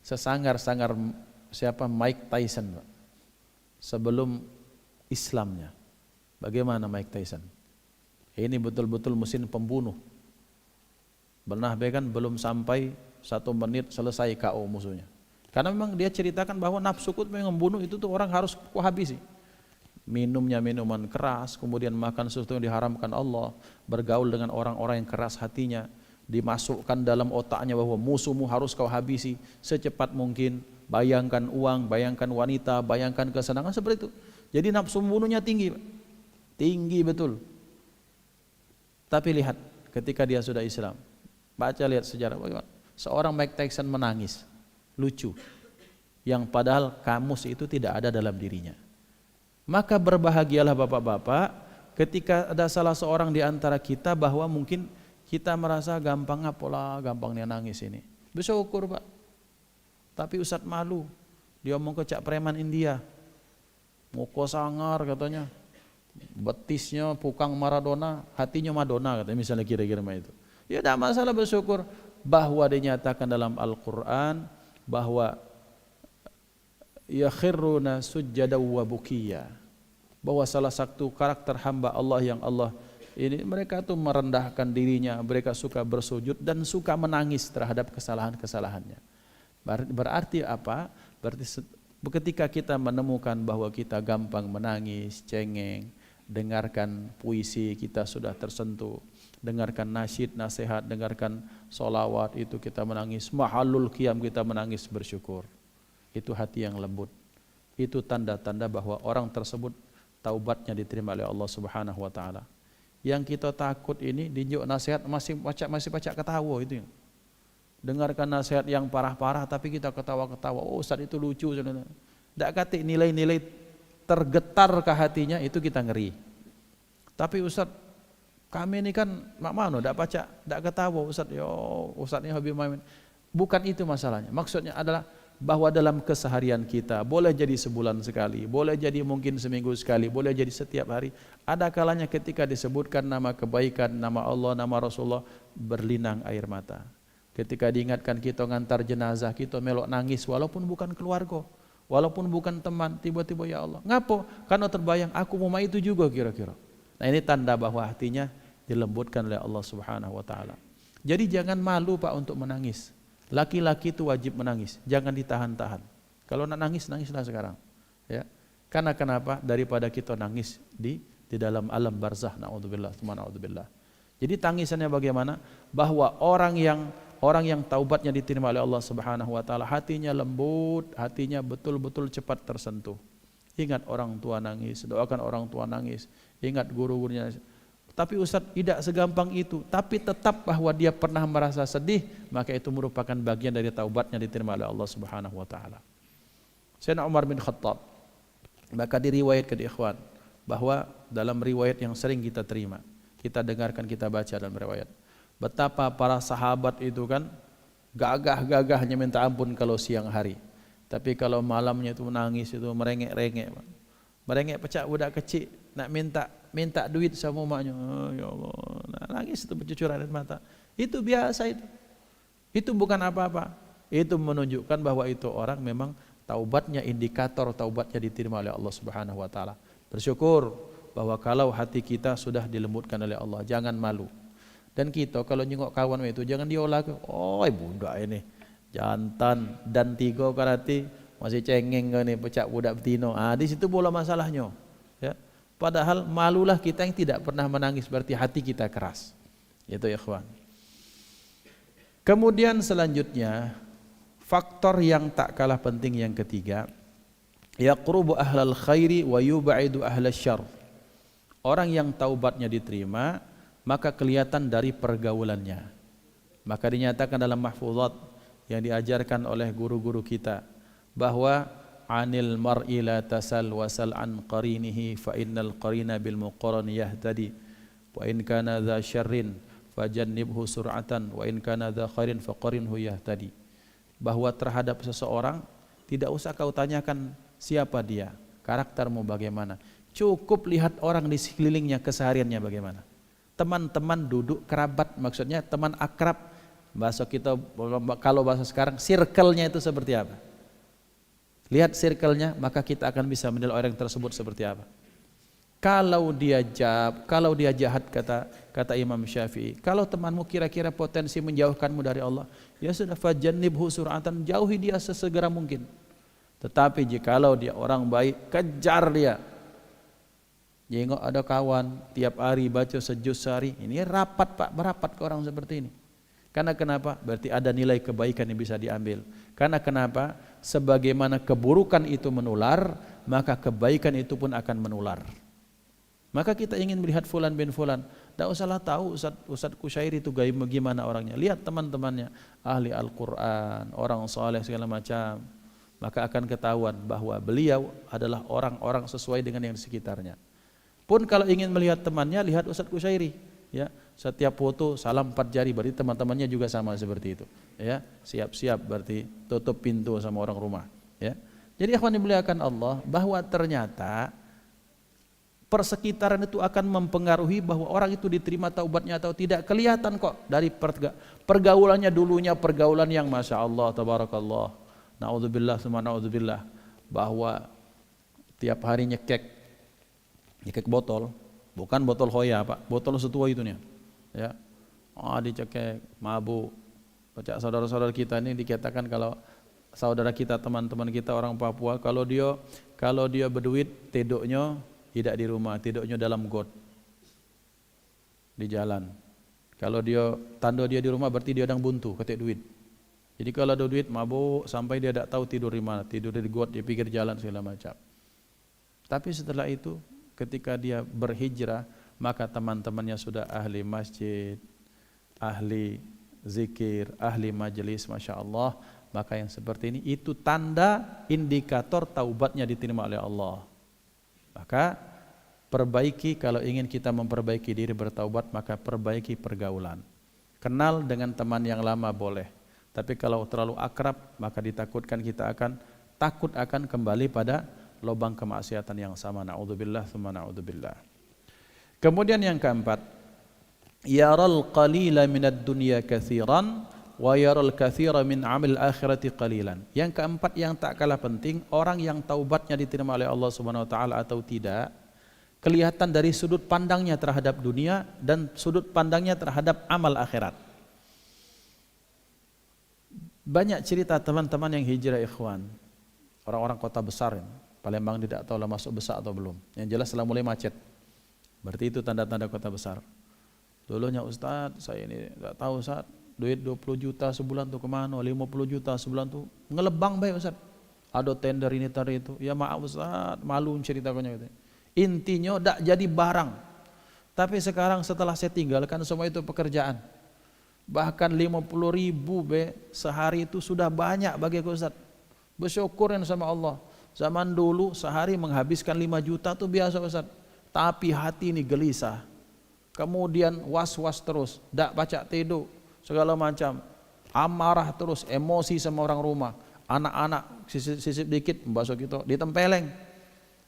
Speaker 1: Sesangar-sangar siapa? Mike Tyson Pak. Sebelum Islamnya. Bagaimana Mike Tyson? Ini betul-betul mesin pembunuh. Kan belum sampai 1 menit selesai KO musuhnya. Karena memang dia ceritakan bahwa nafsuku memang membunuh itu tuh orang harus kuhabisi. Minumnya minuman keras, kemudian makan sesuatu yang diharamkan Allah, bergaul dengan orang-orang yang keras hatinya, dimasukkan dalam otaknya bahwa musuhmu harus kau habisi secepat mungkin. Bayangkan uang, bayangkan wanita, bayangkan kesenangan seperti itu. Jadi nafsu membunuhnya tinggi. Tinggi betul. Tapi lihat ketika dia sudah Islam, baca lihat sejarah bagaimana. Seorang Mike Tyson menangis, lucu. Yang padahal kamus itu tidak ada dalam dirinya. Maka berbahagialah bapak-bapak ketika ada salah seorang di antara kita bahwa mungkin kita merasa gampang apalah, gampangnya nangis ini. Bersyukur Pak. Tapi Ustadz malu, dia mau ke cak preman India, muka sangar katanya, betisnya pukang Maradona, hatinya Madonna katanya, misalnya kira-kira itu. Ya tidak masalah, bersyukur bahwa dinyatakan dalam Al-Quran bahwa yakhiruna sujjada wa bukiya, bahwa salah satu karakter hamba Allah yang Allah ini, mereka tuh merendahkan dirinya, mereka suka bersujud dan suka menangis terhadap kesalahan-kesalahannya. Berarti apa? Berarti ketika kita menemukan bahwa kita gampang menangis, cengeng, dengarkan puisi kita sudah tersentuh, dengarkan nasyid, nasihat, dengarkan solawat itu kita menangis, mahalul qiyam kita menangis bersyukur. Itu hati yang lembut. Itu tanda-tanda bahwa orang tersebut taubatnya diterima oleh Allah Subhanahu wa taala. Yang kita takut ini dijuk nasihat masih baca ketawa itu. Dengarkan nasihat yang parah-parah tapi kita ketawa-ketawa. Oh Ustaz itu lucu. Tidak kata nilai-nilai tergetar ke hatinya itu kita ngeri. Tapi Ustaz kami ini kan mana tidak baca, tidak ketawa Ustaz. Yo Ustaz ini hobi main. Bukan itu masalahnya. Maksudnya adalah bahwa dalam keseharian kita, boleh jadi sebulan sekali, boleh jadi mungkin seminggu sekali, boleh jadi setiap hari, ada kalanya ketika disebutkan nama kebaikan, nama Allah, nama Rasulullah, berlinang air mata. Ketika diingatkan kita ngantar jenazah, kita melok nangis walaupun bukan keluarga, walaupun bukan teman, tiba-tiba ya Allah. Ngapo? Karena terbayang aku mau itu juga kira-kira. Nah ini tanda bahwa hatinya dilembutkan oleh Allah Subhanahu wa taala. Jadi jangan malu Pak untuk menangis. Laki-laki itu wajib menangis, jangan ditahan-tahan. Kalau nak nangis, nangislah sekarang. Ya. Karena kenapa? Daripada kita nangis di dalam alam barzah, naudzubillah, naudzubillah. Jadi tangisannya bagaimana? Bahwa orang yang taubatnya diterima oleh Allah Subhanahu wa taala, hatinya lembut, hatinya betul-betul cepat tersentuh. Ingat orang tua nangis, doakan orang tua nangis, ingat guru-gurunya. Tapi Ustaz tidak segampang itu, tapi tetap bahwa dia pernah merasa sedih, maka itu merupakan bagian dari taubatnya diterima oleh Allah Subhanahu wa taala. Sayyidina Umar bin Khattab, maka diriwayatkan di ikhwan bahwa dalam riwayat yang sering kita terima, kita dengarkan, kita baca dalam riwayat, betapa para sahabat itu kan gagah-gagahnya minta ampun kalau siang hari, tapi kalau malamnya itu menangis, itu merengek-rengek, merengek pecah budak kecil nak minta duit sama maknya, oh, ya Allah, nah, nangis itu bercucuran air mata. Itu biasa itu. Itu bukan apa-apa. Itu menunjukkan bahwa itu orang memang taubatnya, indikator taubatnya diterima oleh Allah Subhanahu wa taala. Bersyukur bahwa kalau hati kita sudah dilembutkan oleh Allah, jangan malu. Dan kita kalau nyengok kawan itu jangan diolah, oh budak ini jantan dan tiga karati masih cengeng kan nih pecah budak betino. Di situ bola masalahnya. Ya. Padahal malulah kita yang tidak pernah menangis, berarti hati kita keras. Itu ya ikhwan. Kemudian selanjutnya faktor yang tak kalah penting yang ketiga, yaqrubu ahlal khairi wa yub'idu ahlas syarr. Orang yang taubatnya diterima maka kelihatan dari pergaulannya. Maka dinyatakan dalam mahfuzat yang diajarkan oleh guru-guru kita bahwa anil mar'i la tasal wasal an qarinihi fa innal qarina bil muqaran yahtadi wa in kana dha syarrin fajannibhu sur'atan wa in kana dha khairin faqarinhu yahtadi. Bahwa terhadap seseorang tidak usah kau tanyakan siapa dia, karaktermu bagaimana, cukup lihat orang di sekelilingnya, kesehariannya bagaimana. Teman-teman duduk kerabat, maksudnya teman akrab, bahasa kita kalau bahasa sekarang circle-nya itu seperti apa. Lihat circle-nya, maka kita akan bisa menilai orang tersebut seperti apa. Kalau dia jahat, kata Imam Syafi'i, kalau temanmu kira-kira potensi menjauhkanmu dari Allah, ya sudah, fajannibhu sur'atan, jauhi dia sesegera mungkin. Tetapi jikalau dia orang baik, kejar dia. Jengok ada kawan tiap hari baca sejuz sehari, ini rapat Pak, merapat ke orang seperti ini. Karena kenapa? Berarti ada nilai kebaikan yang bisa diambil. Karena kenapa? Sebagaimana keburukan itu menular, maka kebaikan itu pun akan menular. Maka kita ingin melihat fulan bin fulan, tidak usahlah tahu Ustaz Kusyairi itu gimana orangnya. Lihat teman-temannya, ahli Al-Quran, orang saleh segala macam. Maka akan ketahuan bahwa beliau adalah orang-orang sesuai dengan yang di sekitarnya. Pun kalau ingin melihat temannya, lihat Ustaz Kusyairi. Ya, setiap foto salam 4 jari, berarti teman-temannya juga sama seperti itu. Ya, siap-siap berarti tutup pintu sama orang rumah. Ya, jadi ikhwan dimuliakan Allah, bahwa ternyata persekitaran itu akan mempengaruhi bahwa orang itu diterima taubatnya atau tidak. Kelihatan kok dari pergaulannya dulunya, pergaulan yang masya Allah, tabarakallah, naudzubillah, semua naudzubillah, bahwa tiap hari nyekek botol. Bukan botol hoya Pak, botol setua itu nih. Ya. Dicekek, mabuk. Baca saudara-saudara kita ini dikatakan kalau saudara kita, teman-teman kita orang Papua, kalau dia berduit, tiduknya tidak di rumah, tiduknya dalam got. Di jalan. Kalau tanda dia di rumah berarti dia sedang buntu, ketik duit. Jadi kalau ada duit mabuk sampai dia tidak tahu tidur di mana, tidur di got, di pinggir jalan segala macam. Tapi setelah itu ketika dia berhijrah, maka teman-temannya sudah ahli masjid, ahli zikir, ahli majelis, masya Allah. Maka yang seperti ini itu tanda indikator taubatnya diterima oleh Allah. Maka perbaiki, kalau ingin kita memperbaiki diri bertaubat, maka perbaiki pergaulan. Kenal dengan teman yang lama boleh, Tapi kalau terlalu akrab, maka ditakutkan kita akan takut akan kembali pada lubang kemaksiatan yang sama. Na'udzubillah, tsumma na'udzubillah. Kemudian yang keempat, yaral qalila minad dunya katsiran wa yaral katsira min amil akhirati qalilan. Yang keempat yang tak kalah penting, orang yang taubatnya diterima oleh Allah Subhanahu wa taala atau tidak, kelihatan dari sudut pandangnya terhadap dunia dan sudut pandangnya terhadap amal akhirat. Banyak cerita teman-teman yang hijrah ikhwan, orang-orang kota besar ini. Palembang tidak tahu lah masuk besar atau belum. Yang jelas setelah mulai macet. Berarti itu tanda-tanda kota besar. Dulunya Ustaz, saya ini tidak tahu Ustaz, duit 20 juta sebulan tuh kemana, 50 juta sebulan tuh ngelebang baik Ustaz. Ada tender ini tadi itu. Ya maaf Ustaz, malu ceritakannya gitu. Intinya tidak jadi barang. Tapi sekarang setelah saya tinggalkan semua itu pekerjaan. Bahkan 50.000 sehari itu sudah banyak bagi aku Ustaz. Bersyukurin sama Allah. Zaman dulu sehari menghabiskan 5 juta itu biasa Ustaz. Tapi hati ini gelisah. Kemudian was-was terus, tidak baca tidur, segala macam. Amarah terus, emosi sama orang rumah. Anak-anak sisip dikit, membasuh kita, ditempeleng.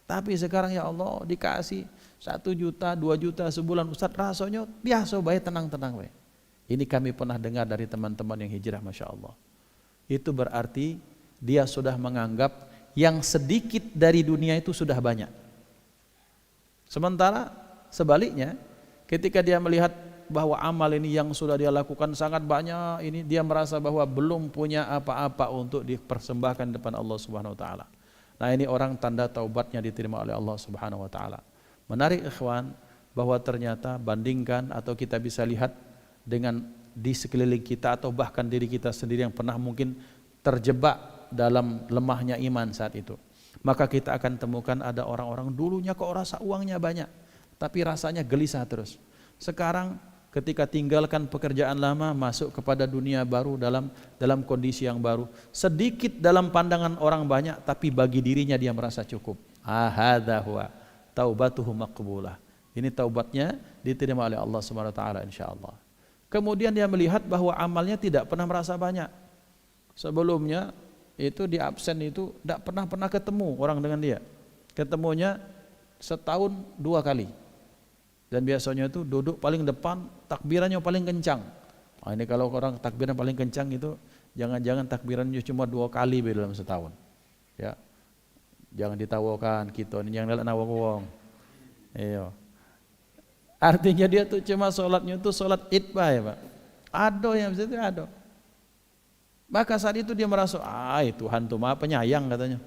Speaker 1: Tapi sekarang ya Allah dikasih 1 juta, 2 juta sebulan Ustaz, rasanya biasa baik, tenang-tenang baik. Ini kami pernah dengar dari teman-teman yang hijrah, Masya Allah. Itu berarti dia sudah menganggap yang sedikit dari dunia itu sudah banyak. Sementara sebaliknya, ketika dia melihat bahwa amal ini yang sudah dia lakukan sangat banyak, ini dia merasa bahwa belum punya apa-apa untuk dipersembahkan depan Allah Subhanahu wa taala. Nah, ini orang tanda taubatnya diterima oleh Allah Subhanahu wa taala. Menarik ikhwan, bahwa ternyata bandingkan atau kita bisa lihat dengan di sekeliling kita atau bahkan diri kita sendiri yang pernah mungkin terjebak dalam lemahnya iman saat itu. Maka kita akan temukan ada orang-orang dulunya kok rasa uangnya banyak, tapi rasanya gelisah terus. Sekarang ketika tinggalkan pekerjaan lama, masuk kepada dunia baru dalam kondisi yang baru. Sedikit dalam pandangan orang banyak, tapi bagi dirinya dia merasa cukup. Hadza huwa taubatuhu maqbulah. Ini taubatnya diterima oleh Allah Subhanahu wa taala insyaallah. Kemudian dia melihat bahwa amalnya tidak pernah merasa banyak. Sebelumnya itu di absen itu tidak pernah ketemu orang dengan dia. Ketemunya setahun 2 kali. Dan biasanya itu duduk paling depan, takbirannya paling kencang. Nah, ini kalau orang takbiran paling kencang itu jangan-jangan takbirannya cuma 2 kali dalam setahun. Ya. Jangan ditawakan kita ini yang nawa wong. Iya. Artinya dia tuh cuma sholatnya itu sholat id ya Pak. Ada yang bisa itu ada. Maka saat itu dia merasa, Tuhan tuh maha penyayang katanya.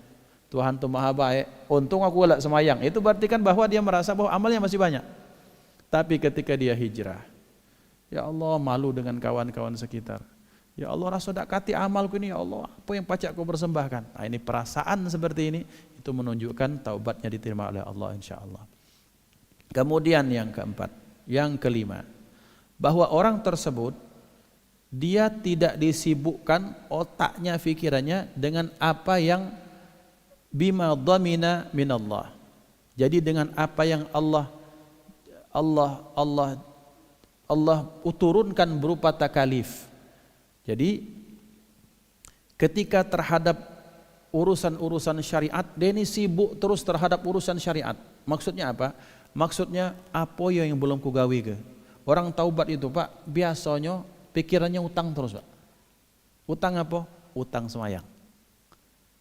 Speaker 1: Tuhan tuh maha baik. Untung aku gak semayang. Itu berarti kan bahwa dia merasa bahwa amalnya masih banyak. Tapi ketika dia hijrah, ya Allah malu dengan kawan-kawan sekitar. Ya Allah rasa dakati amalku ini, ya Allah apa yang pacak kau persembahkan. Nah, ini perasaan seperti ini, itu menunjukkan taubatnya diterima oleh Allah insyaAllah. Kemudian yang keempat, yang kelima, bahwa orang tersebut dia tidak disibukkan otaknya, fikirannya dengan apa yang bima dhamina minallah. Jadi dengan apa yang Allah turunkan berupa takalif. Jadi ketika terhadap urusan-urusan syariat, dia ini sibuk terus terhadap urusan syariat. Maksudnya apa? Maksudnya apa yang belum kugawi ke? Orang taubat itu Pak biasanya pikirannya utang terus Pak. Utang apa? Utang semayang.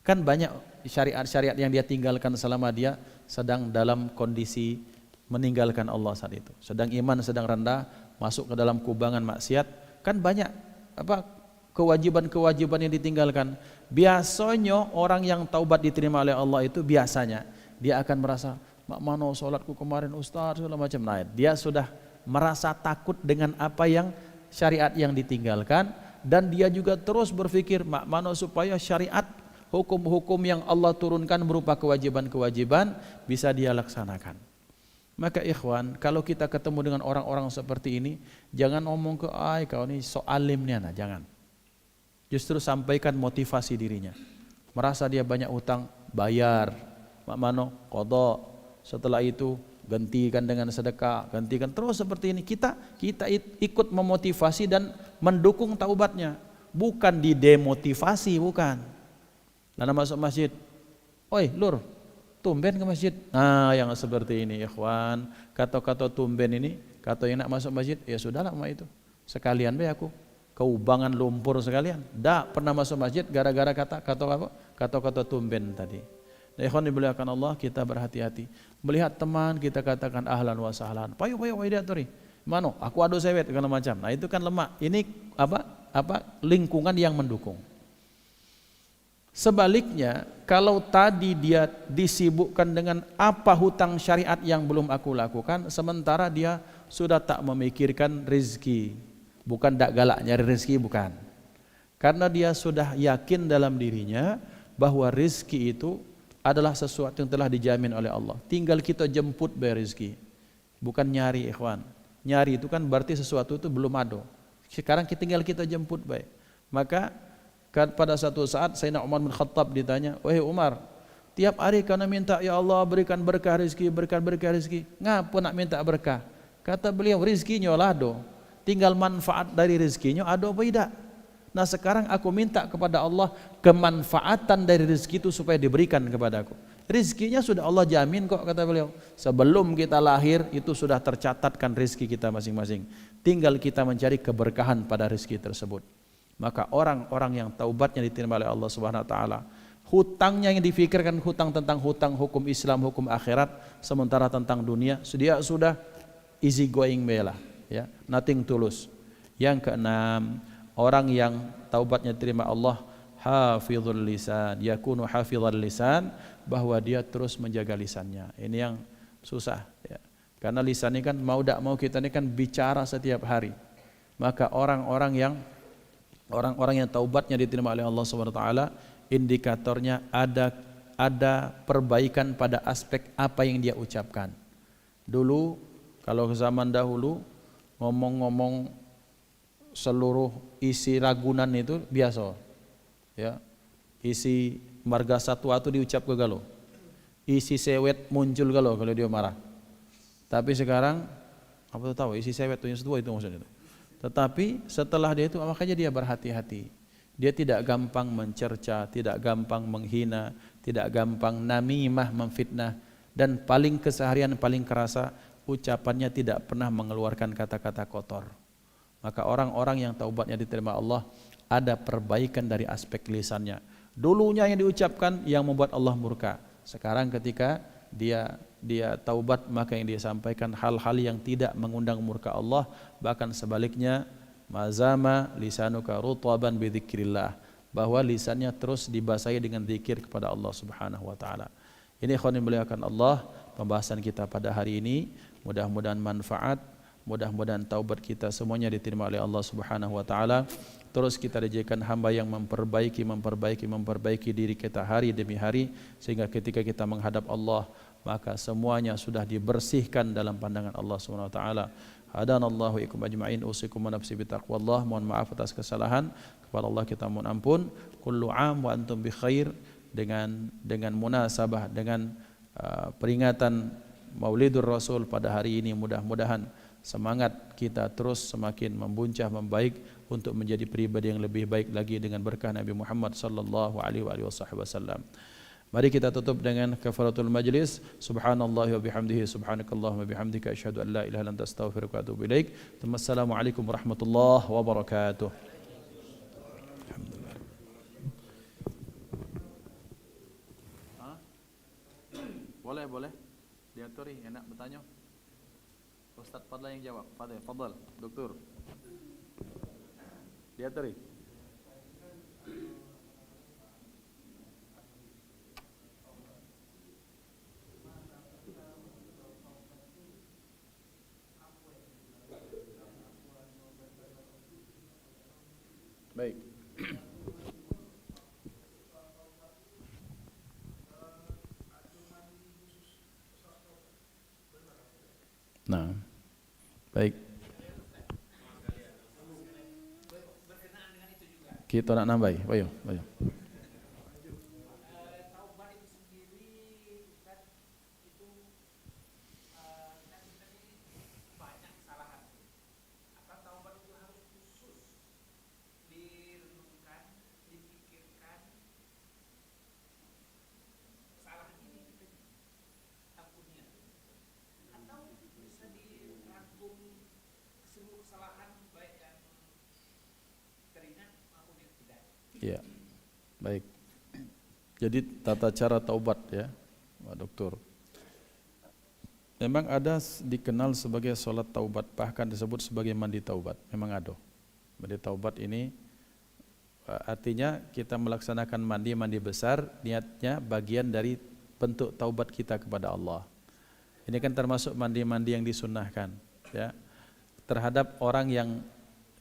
Speaker 1: Kan banyak syariat-syariat yang dia tinggalkan selama dia sedang dalam kondisi meninggalkan Allah saat itu. Sedang iman sedang rendah, masuk ke dalam kubangan maksiat. Kan banyak kewajiban-kewajiban yang ditinggalkan. Biasanya orang yang taubat diterima oleh Allah itu biasanya dia akan merasa, mak mano sholatku kemarin Ustaz segala macam. Nah, dia sudah merasa takut dengan apa yang syariat yang ditinggalkan, dan dia juga terus berpikir mak mano supaya syariat hukum-hukum yang Allah turunkan berupa kewajiban-kewajiban bisa dia laksanakan. Maka ikhwan, kalau kita ketemu dengan orang-orang seperti ini, jangan ngomong ke kau ini so alimnya, nah jangan. Justru sampaikan motivasi dirinya. Merasa dia banyak utang, bayar. Mak mano qadha. Setelah itu gantikan dengan sedekah, gantikan terus seperti ini. Kita ikut memotivasi dan mendukung taubatnya. bukan didemotivasi, bukan. Lalu masuk masjid, oi lur, tumben ke masjid. Nah yang seperti ini ikhwan, kata-kata tumben ini, kata yang nak masuk masjid, ya sudahlah sama itu, sekalian be aku keubangan lumpur sekalian. Dak pernah masuk masjid gara-gara kata-kata tumben tadi. Nah, ikhwan dimuliakan Allah, kita berhati-hati. Melihat teman kita katakan ahlan wa sahlan. Payu dia turi. Mano, aku adu sewet segala macam. Nah, itu kan lemak. Ini lingkungan yang mendukung. Sebaliknya, kalau tadi dia disibukkan dengan apa hutang syariat yang belum aku lakukan, sementara dia sudah tak memikirkan rezeki. Bukan tak galak nyari rezeki, bukan. Karena dia sudah yakin dalam dirinya bahwa rezeki itu adalah sesuatu yang telah dijamin oleh Allah. Tinggal kita jemput bayar rezeki. Bukan nyari, ikhwan. Nyari itu kan berarti sesuatu itu belum ada. Sekarang tinggal kita jemput baik. Maka pada satu saat Sayyidina Umar bin Khattab ditanya, "Wahai Umar, tiap hari kau minta ya Allah berikan berkah rezeki, berikan berkah rezeki. Ngapa nak minta berkah?" Kata beliau, rezekinya lah ada. Tinggal manfaat dari rezekinya ada apa tidak? Nah sekarang aku minta kepada Allah kemanfaatan dari rezeki itu supaya diberikan kepadaku. Rezekinya sudah Allah jamin kok, kata beliau. Sebelum kita lahir itu sudah tercatatkan rezeki kita masing-masing. Tinggal kita mencari keberkahan pada rezeki tersebut. Maka orang-orang yang taubatnya diterima oleh Allah Subhanahu wa taala, hutangnya yang difikirkan hutang tentang hutang hukum Islam, hukum akhirat, sementara tentang dunia dia sudah easy going bela, ya, nothing tulus. Yang keenam, orang yang taubatnya diterima Allah, hafizul lisan, yakunu hafizul lisan, bahwa dia terus menjaga lisannya. Ini yang susah, ya. Karena lisan ini kan mau tak mau kita ini kan bicara setiap hari. Maka orang-orang yang taubatnya diterima oleh Allah Subhanahu wa taala, indikatornya ada perbaikan pada aspek apa yang dia ucapkan. Dulu kalau zaman dahulu ngomong-ngomong seluruh isi Ragunan itu biasa, ya, isi marga satwa itu diucap ke galo, isi sewet muncul galo kalau dia marah. Tapi sekarang apa tuh tahu isi sewet itu yang setua itu maksudnya itu. Tetapi setelah dia itu makanya dia berhati-hati, dia tidak gampang mencerca, tidak gampang menghina, tidak gampang namimah, memfitnah, dan paling keseharian paling kerasa ucapannya tidak pernah mengeluarkan kata-kata kotor. Maka orang-orang yang taubatnya diterima Allah ada perbaikan dari aspek lisannya. Dulunya yang diucapkan yang membuat Allah murka. Sekarang ketika dia taubat, maka yang dia sampaikan hal-hal yang tidak mengundang murka Allah, bahkan sebaliknya, mazama lisanuka rutaban bidzikrillah, bahwa lisannya terus dibasahi dengan zikir kepada Allah Subhanahu wa taala. Ini ikhwan yang dimuliakan Allah, pembahasan kita pada hari ini. Mudah-mudahan manfaat, mudah-mudahan taubat kita semuanya diterima oleh Allah Subhanahu wa taala. Terus kita dijadikan hamba yang memperbaiki diri kita hari demi hari, sehingga ketika kita menghadap Allah maka semuanya sudah dibersihkan dalam pandangan Allah Subhanahu wa taala. Hadanallahu ikum ajma'in, usikum wa nafsi bitaqwallah. Mohon maaf atas kesalahan, kepada Allah kita mohon ampun. Kullu am wa antum bi khair. Dengan munasabah dengan peringatan Maulidur Rasul pada hari ini, mudah-mudahan semangat kita terus semakin membuncah, membaik untuk menjadi pribadi yang lebih baik lagi dengan berkah Nabi Muhammad sallallahu alaihi wasallam. Mari kita tutup dengan kafaratul majlis. Subhanallah wa bihamdihi, subhanakallahumma bihamdika, asyhadu an la ilaha illa anta, astaghfiruka wa atubu ilaik. Wassalamualaikum warahmatullahi wabarakatuh. Boleh. Diatori, enak bertanya. Ustaz Fadlan yang jawab. Fadal, doktor. Diatori. Baik. Nah, baik. Kita nak nambah, ayo. Ya, baik. Jadi tata cara taubat ya, Pak Dokter. Memang ada dikenal sebagai sholat taubat, bahkan disebut sebagai mandi taubat. Memang ada. Mandi taubat ini artinya kita melaksanakan mandi besar, niatnya bagian dari bentuk taubat kita kepada Allah. Ini kan termasuk mandi yang disunnahkan, ya, terhadap orang yang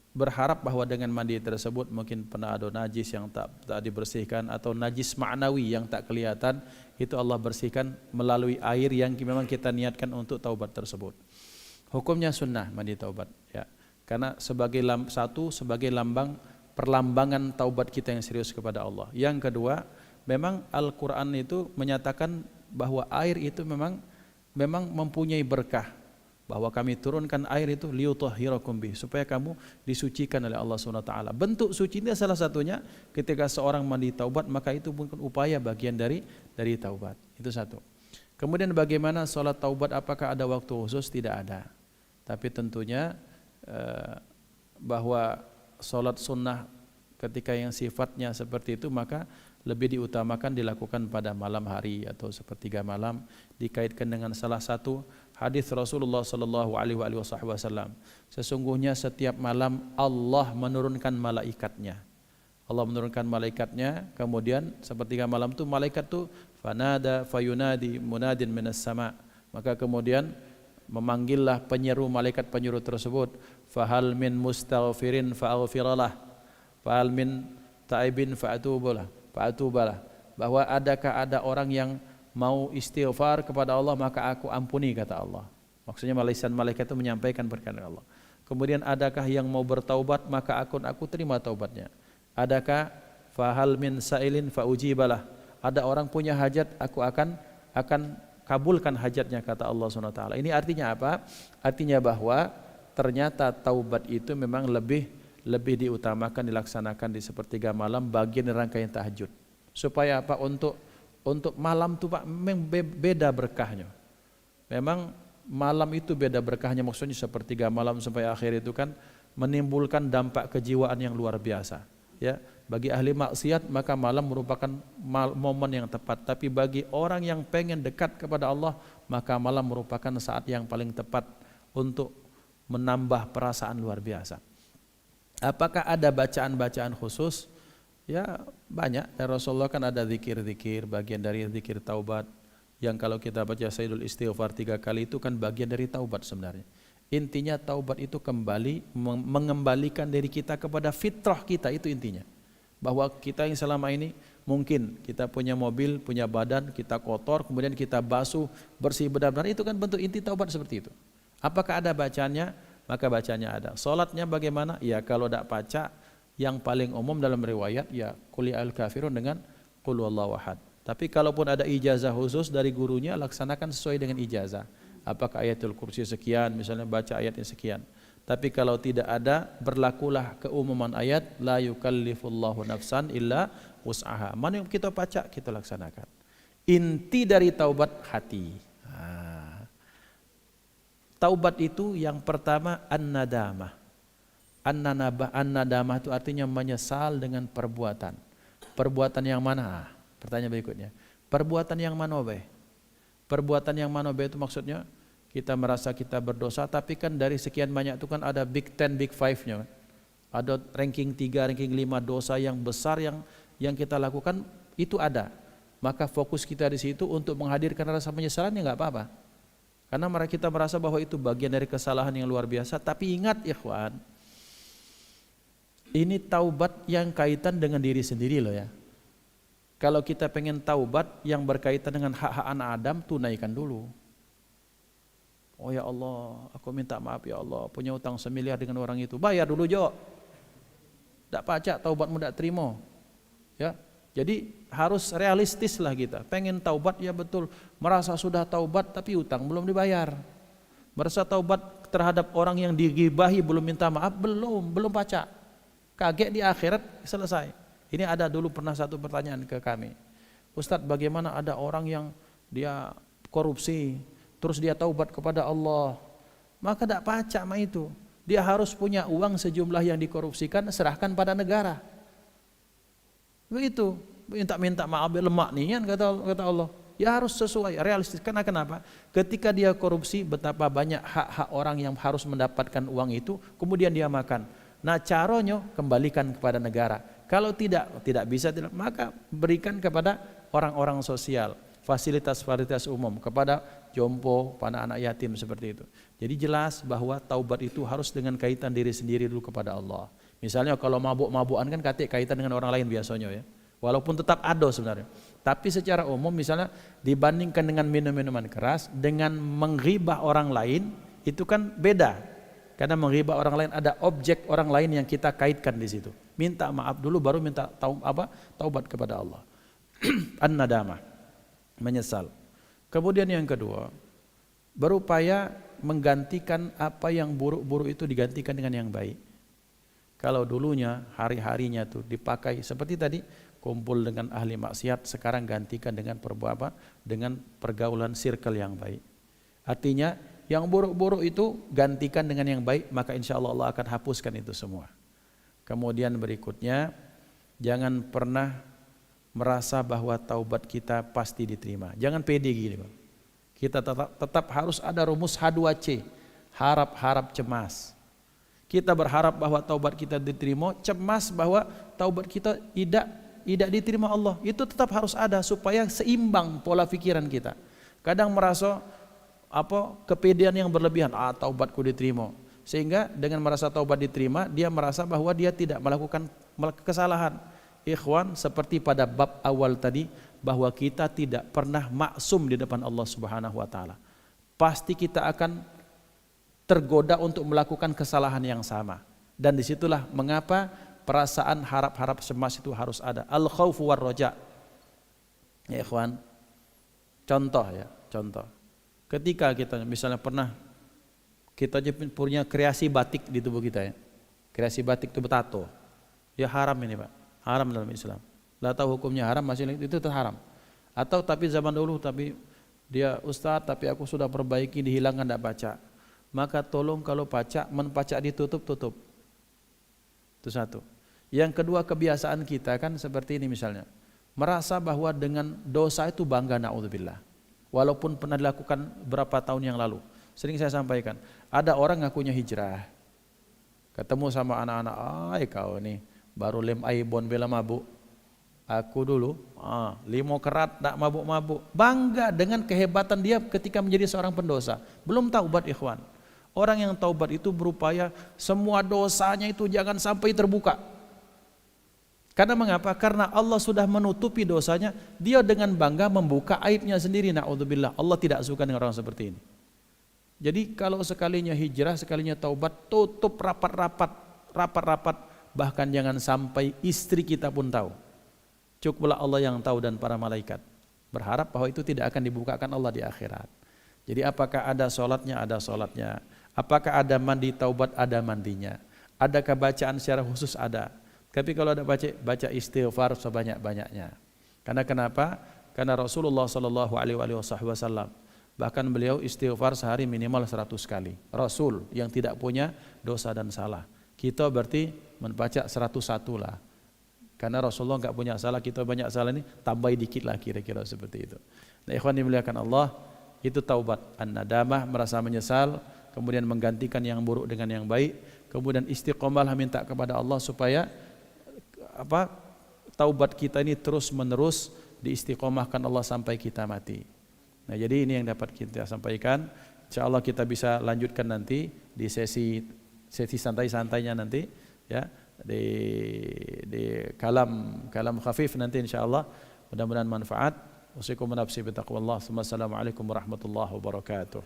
Speaker 1: berharap bahwa dengan mandi tersebut mungkin pernah ada najis yang tak dibersihkan atau najis ma'nawi yang tak kelihatan, itu Allah bersihkan melalui air yang memang kita niatkan untuk taubat tersebut. Hukumnya sunnah mandi taubat, ya, karena sebagai sebagai perlambangan taubat kita yang serius kepada Allah. Yang kedua, memang Al-Quran itu menyatakan bahwa air itu memang mempunyai berkah, bahwa kami turunkan air itu liyutahhirakum bih, supaya kamu disucikan oleh Allah SWT. Bentuk suci ini salah satunya ketika seorang mandi taubat, maka itu bukan upaya bagian dari taubat. Itu satu. Kemudian bagaimana sholat taubat, apakah ada waktu khusus? Tidak ada. Tapi tentunya bahwa sholat sunnah ketika yang sifatnya seperti itu, maka lebih diutamakan dilakukan pada malam hari atau sepertiga malam, dikaitkan dengan salah satu hadis Rasulullah sallallahu alaihi wasallam. Sesungguhnya setiap malam Allah menurunkan malaikatnya. Allah menurunkan malaikatnya, kemudian sepertiga malam itu malaikat itu fanada fayunadi munadin minas sama. Maka kemudian memanggillah malaikat penyeru tersebut, fahal min mustaghfirin fa'aghfiralah, fahal min taibin fa'atubalah, bahwa adakah ada orang yang mau istighfar kepada Allah maka aku ampuni, kata Allah. Maksudnya malaikat itu menyampaikan perkataan Allah. Kemudian adakah yang mau bertaubat maka aku terima taubatnya. Adakah fahal min sa'ilin fa'ujibalah, ada orang punya hajat aku akan kabulkan hajatnya, kata Allah SWT. Ini artinya apa? Artinya bahwa ternyata taubat itu memang lebih diutamakan dilaksanakan di sepertiga malam, bagian rangkaian tahajud. Supaya apa? Untuk malam itu Pak memang beda berkahnya. Memang malam itu beda berkahnya, maksudnya sepertiga malam sampai akhir itu kan menimbulkan dampak kejiwaan yang luar biasa. Ya, bagi ahli maksiat maka malam merupakan momen yang tepat, tapi bagi orang yang pengen dekat kepada Allah maka malam merupakan saat yang paling tepat untuk menambah perasaan luar biasa. Apakah ada bacaan-bacaan khusus? Ya banyak. Ya, Rasulullah kan ada zikir-zikir, bagian dari zikir taubat, yang kalau kita baca Sayyidul Istighfar 3 kali itu kan bagian dari taubat sebenarnya. Intinya taubat itu kembali mengembalikan diri kita kepada fitrah kita, itu intinya. Bahwa kita yang selama ini mungkin kita punya mobil, punya badan, kita kotor, kemudian kita basuh, bersih benar-benar, itu kan bentuk inti taubat seperti itu. Apakah ada bacanya? Maka bacanya ada. Salatnya bagaimana? Ya kalau tidak baca, yang paling umum dalam riwayat ya qul ya al kafirun dengan qul huwallahu ahad. Tapi kalaupun ada ijazah khusus dari gurunya, laksanakan sesuai dengan ijazah. Apakah ayatul kursi sekian, misalnya baca ayatnya sekian. Tapi kalau tidak ada, berlakulah keumuman ayat la yukallifullahu nafsan illa wus'aha. Mana yang kita baca, kita laksanakan. Inti dari taubat hati. Taubat itu yang pertama an-nadamah. An-nadamah itu artinya menyesal dengan perbuatan. Perbuatan yang mana? Pertanyaan berikutnya. Perbuatan yang mana, Be? Perbuatan yang mana, Be, itu maksudnya kita merasa kita berdosa, tapi kan dari sekian banyak itu kan ada big 10, big 5-nya. Ada ranking 3, ranking 5 dosa yang besar yang kita lakukan itu ada. Maka fokus kita di situ untuk menghadirkan rasa penyesalan, ya enggak apa-apa. Karena kita merasa bahwa itu bagian dari kesalahan yang luar biasa. Tapi ingat ikhwan, ini taubat yang kaitan dengan diri sendiri loh ya. Kalau kita pengen taubat yang berkaitan dengan hak-hak anak Adam, tunaikan dulu. Oh ya Allah, aku minta maaf ya Allah, punya utang 1 miliar dengan orang itu. Bayar dulu Jo. Tak pacak taubatmu tak terima. Ya. Jadi harus realistis lah kita. Pengen taubat ya betul. Merasa sudah taubat tapi utang belum dibayar. Merasa taubat terhadap orang yang digibahi belum minta maaf, belum pacak. Kaget di akhirat selesai. Ini ada dulu pernah satu pertanyaan ke kami. Ustadz, bagaimana ada orang yang dia korupsi, terus dia taubat kepada Allah, maka tidak pacak mah itu. Dia harus punya uang sejumlah yang dikorupsikan, serahkan pada negara. Begitu, minta maaf lemak nih kan kata Allah. Ya harus sesuai, realistis. Karena kenapa? Ketika dia korupsi, betapa banyak hak-hak orang yang harus mendapatkan uang itu, kemudian dia makan. Nah caranya kembalikan kepada negara. Kalau tidak bisa, maka berikan kepada orang-orang sosial, fasilitas-fasilitas umum, kepada jompo, pada anak yatim seperti itu. Jadi jelas bahwa taubat itu harus dengan kaitan diri sendiri dulu kepada Allah. Misalnya kalau mabuk-mabukan kan kaitan dengan orang lain biasanya ya. Walaupun tetap ada sebenarnya. Tapi secara umum misalnya dibandingkan dengan minum-minuman keras, dengan menghibah orang lain itu kan beda. Karena menghibah orang lain ada objek orang lain yang kita kaitkan di situ. Minta maaf dulu baru minta taubat kepada Allah. An-nadamah, menyesal. Kemudian yang kedua, berupaya menggantikan apa yang buruk-buruk itu digantikan dengan yang baik. Kalau dulunya hari-harinya tuh dipakai seperti tadi, kumpul dengan ahli maksiat, sekarang gantikan dengan dengan pergaulan circle yang baik. Artinya yang buruk-buruk itu gantikan dengan yang baik, maka insya Allah Allah akan hapuskan itu semua. Kemudian berikutnya, jangan pernah merasa bahwa taubat kita pasti diterima. Jangan pede gini, Bang. Kita tetap harus ada rumus H2C, harap-harap cemas. Kita berharap bahwa taubat kita diterima, cemas bahwa taubat kita tidak diterima Allah. Itu tetap harus ada supaya seimbang pola pikiran kita. Kadang merasa kepedean yang berlebihan, taubatku diterima. Sehingga dengan merasa taubat diterima, dia merasa bahwa dia tidak melakukan kesalahan. Ikhwan, seperti pada bab awal tadi, bahwa kita tidak pernah maksum di depan Allah Subhanahu wa taala. Pasti kita akan tergoda untuk melakukan kesalahan yang sama. Dan disitulah mengapa perasaan harap-harap cemas itu harus ada. Al-khaufu war-roja. Ya ikhwan, contoh. Ketika kita misalnya kita punya kreasi batik di tubuh kita ya. Kreasi batik itu bertato. Ya haram ini Pak. Haram dalam Islam. Lah tahu hukumnya haram masih itu haram. Atau tapi zaman dulu dia ustaz tapi aku sudah perbaiki dihilangkan tidak baca. Maka tolong kalau menpacak ditutup. Itu satu. Yang kedua, kebiasaan kita kan seperti ini misalnya. Merasa bahwa dengan dosa itu bangga, na'udzubillah. Walaupun pernah dilakukan berapa tahun yang lalu. Sering saya sampaikan, ada orang ngakunya hijrah. Ketemu sama anak-anak, kau nih baru lem aibon bela mabuk. Aku dulu 5 kerat tak mabuk-mabuk. Bangga dengan kehebatan dia ketika menjadi seorang pendosa. Belum taubat ikhwan. Orang yang taubat itu berupaya semua dosanya itu jangan sampai terbuka. Karena mengapa? Karena Allah sudah menutupi dosanya, dia dengan bangga membuka aibnya sendiri. Na'udzubillah, Allah tidak suka dengan orang seperti ini. Jadi kalau sekalinya hijrah, sekalinya taubat, tutup rapat-rapat, bahkan jangan sampai istri kita pun tahu. Cukuplah Allah yang tahu dan para malaikat. Berharap bahwa itu tidak akan dibukakan Allah di akhirat. Jadi apakah ada sholatnya? Ada sholatnya. Apakah ada mandi taubat? Ada mandinya. Adakah bacaan secara khusus? Ada. Tapi kalau ada baca istighfar sebanyak-banyaknya. Karena kenapa? Karena Rasulullah SAW bahkan beliau istighfar sehari minimal 100 kali. Rasul yang tidak punya dosa dan salah. Kita berarti membaca 101 lah. Karena Rasulullah enggak punya salah, kita banyak salah ini, tambah dikit lah kira-kira seperti itu. Nah, ikhwan dimuliakan Allah, itu taubat. An-nadamah, merasa menyesal, kemudian menggantikan yang buruk dengan yang baik, kemudian istiqomahlah minta kepada Allah supaya taubat kita ini terus menerus diistiqomahkan Allah sampai kita mati. Nah, jadi ini yang dapat kita sampaikan. Insyaallah kita bisa lanjutkan nanti di sesi santai-santainya nanti ya, di kalam khafif nanti insyaallah. Mudah-mudahan manfaat. Usikum nafsi bi taqwallah. Assalamualaikum warahmatullahi wabarakatuh.